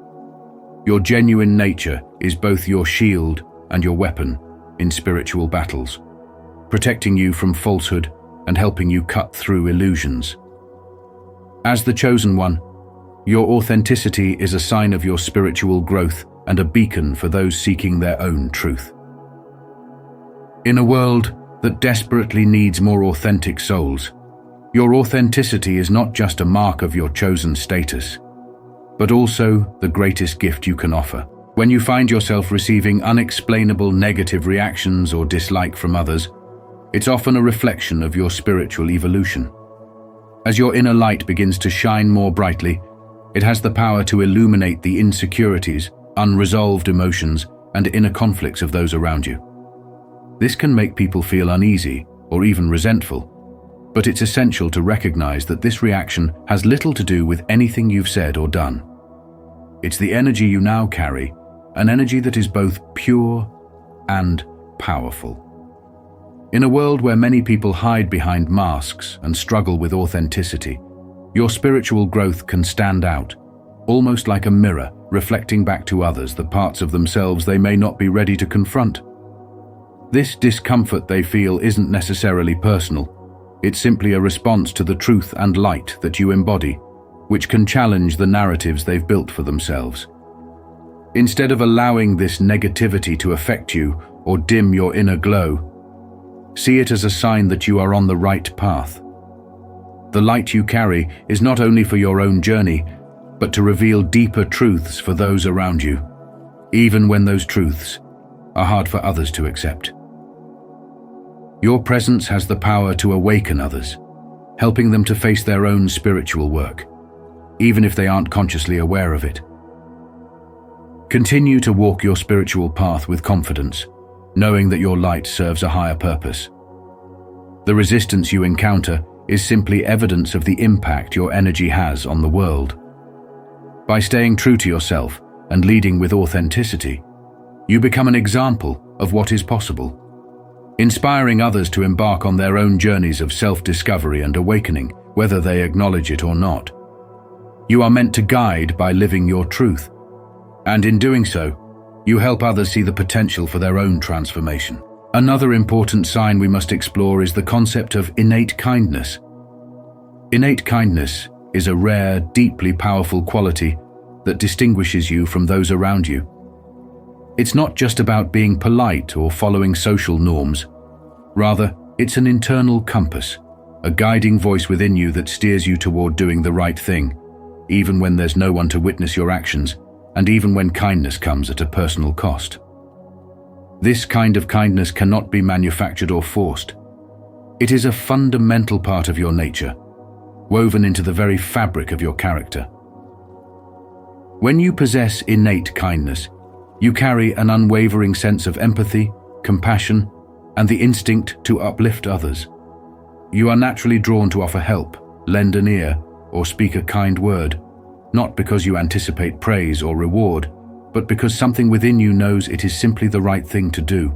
Your genuine nature is both your shield and your weapon in spiritual battles, protecting you from falsehood and helping you cut through illusions. As the Chosen One, your authenticity is a sign of your spiritual growth and a beacon for those seeking their own truth. In a world that desperately needs more authentic souls, your authenticity is not just a mark of your chosen status, but also the greatest gift you can offer. When you find yourself receiving unexplainable negative reactions or dislike from others, it's often a reflection of your spiritual evolution. As your inner light begins to shine more brightly, it has the power to illuminate the insecurities, unresolved emotions, and inner conflicts of those around you. This can make people feel uneasy or even resentful, but it's essential to recognize that this reaction has little to do with anything you've said or done. It's the energy you now carry, an energy that is both pure and powerful. In a world where many people hide behind masks and struggle with authenticity, your spiritual growth can stand out, almost like a mirror reflecting back to others the parts of themselves they may not be ready to confront. This discomfort they feel isn't necessarily personal. It's simply a response to the truth and light that you embody, which can challenge the narratives they've built for themselves. Instead of allowing this negativity to affect you or dim your inner glow, see it as a sign that you are on the right path. The light you carry is not only for your own journey, but to reveal deeper truths for those around you, even when those truths are hard for others to accept. Your presence has the power to awaken others, helping them to face their own spiritual work, even if they aren't consciously aware of it. Continue to walk your spiritual path with confidence, knowing that your light serves a higher purpose. The resistance you encounter is simply evidence of the impact your energy has on the world. By staying true to yourself and leading with authenticity, you become an example of what is possible, inspiring others to embark on their own journeys of self-discovery and awakening, whether they acknowledge it or not. You are meant to guide by living your truth, and in doing so, you help others see the potential for their own transformation. Another important sign we must explore is the concept of innate kindness. Innate kindness is a rare, deeply powerful quality that distinguishes you from those around you. It's not just about being polite or following social norms. Rather, it's an internal compass, a guiding voice within you that steers you toward doing the right thing, even when there's no one to witness your actions, and even when kindness comes at a personal cost. This kind of kindness cannot be manufactured or forced. It is a fundamental part of your nature, woven into the very fabric of your character. When you possess innate kindness, you carry an unwavering sense of empathy, compassion, and the instinct to uplift others. You are naturally drawn to offer help, lend an ear, or speak a kind word, not because you anticipate praise or reward, but because something within you knows it is simply the right thing to do.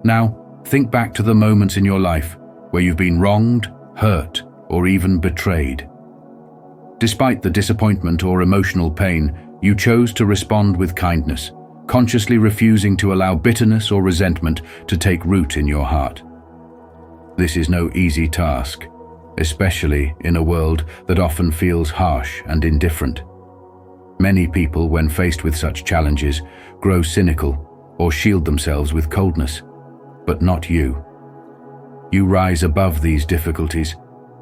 Now, think back to the moments in your life where you've been wronged, hurt, or even betrayed. Despite the disappointment or emotional pain, you chose to respond with kindness, consciously refusing to allow bitterness or resentment to take root in your heart. This is no easy task, especially in a world that often feels harsh and indifferent. Many people, when faced with such challenges, grow cynical or shield themselves with coldness. But not you. You rise above these difficulties,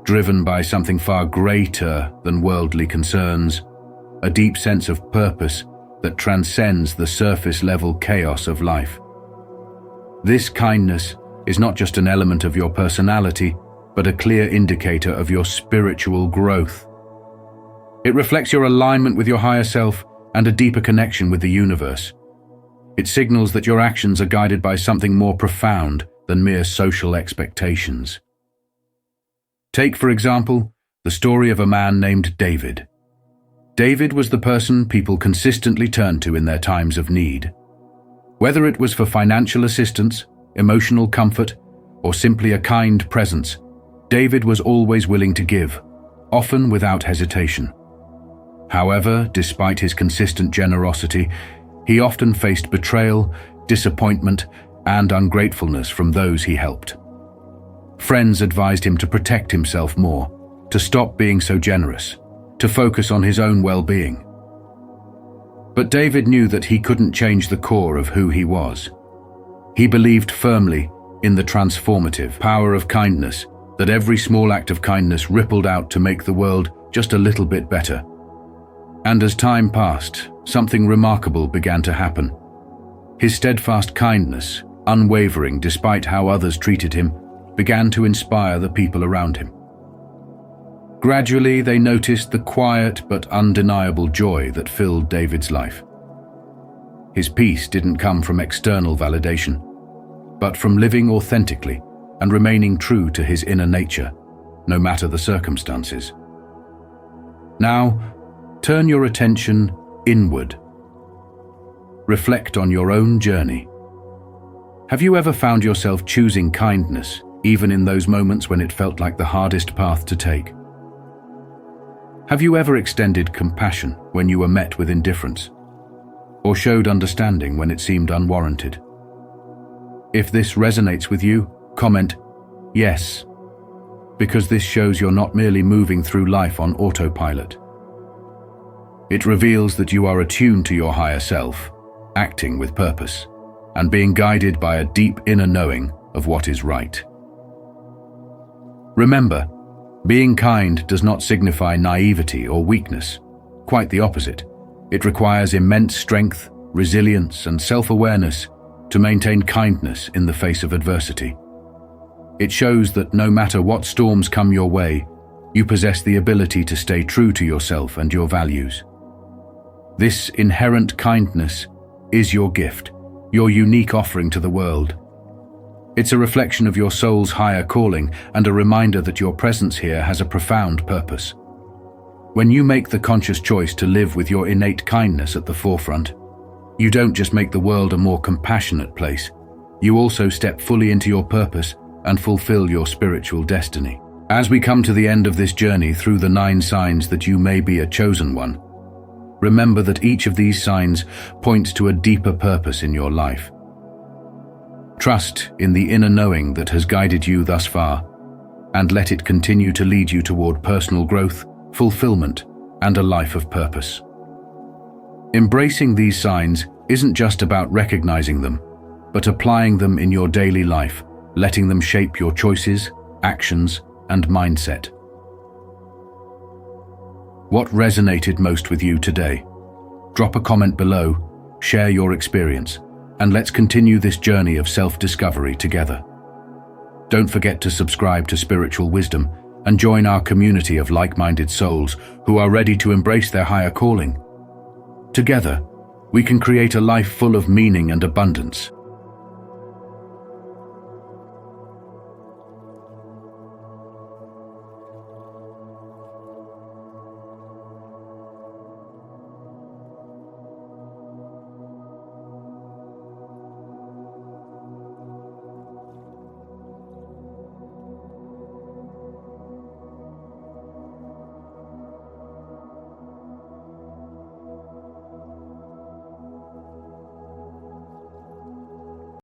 driven by something far greater than worldly concerns, a deep sense of purpose that transcends the surface-level chaos of life. This kindness is not just an element of your personality, but a clear indicator of your spiritual growth. It reflects your alignment with your higher self and a deeper connection with the universe. It signals that your actions are guided by something more profound than mere social expectations. Take, for example, the story of a man named David. David was the person people consistently turned to in their times of need. Whether it was for financial assistance, emotional comfort, or simply a kind presence, David was always willing to give, often without hesitation. However, despite his consistent generosity, he often faced betrayal, disappointment, and ungratefulness from those he helped. Friends advised him to protect himself more, to stop being so generous, to focus on his own well-being. But David knew that he couldn't change the core of who he was. He believed firmly in the transformative power of kindness, that every small act of kindness rippled out to make the world just a little bit better. And as time passed, something remarkable began to happen. His steadfast kindness, unwavering despite how others treated him, began to inspire the people around him. Gradually, they noticed the quiet but undeniable joy that filled David's life. His peace didn't come from external validation, but from living authentically and remaining true to his inner nature, no matter the circumstances. Now, turn your attention inward. Reflect on your own journey. Have you ever found yourself choosing kindness, even in those moments when it felt like the hardest path to take? Have you ever extended compassion when you were met with indifference, or showed understanding when it seemed unwarranted? If this resonates with you, comment, "Yes," because this shows you're not merely moving through life on autopilot. It reveals that you are attuned to your higher self, acting with purpose, and being guided by a deep inner knowing of what is right. Remember, being kind does not signify naivety or weakness. Quite the opposite. It requires immense strength, resilience, and self-awareness to maintain kindness in the face of adversity. It shows that no matter what storms come your way, you possess the ability to stay true to yourself and your values. This inherent kindness is your gift, your unique offering to the world. It's a reflection of your soul's higher calling and a reminder that your presence here has a profound purpose. When you make the conscious choice to live with your innate kindness at the forefront, you don't just make the world a more compassionate place, you also step fully into your purpose and fulfill your spiritual destiny. As we come to the end of this journey through the 9 signs that you may be a chosen one, remember that each of these signs points to a deeper purpose in your life. Trust in the inner knowing that has guided you thus far, and let it continue to lead you toward personal growth, fulfillment, and a life of purpose. Embracing these signs isn't just about recognizing them, but applying them in your daily life, letting them shape your choices, actions, and mindset. What resonated most with you today? Drop a comment below, share your experience, and let's continue this journey of self-discovery together. Don't forget to subscribe to Spiritual Wisdom and join our community of like-minded souls who are ready to embrace their higher calling. Together, we can create a life full of meaning and abundance.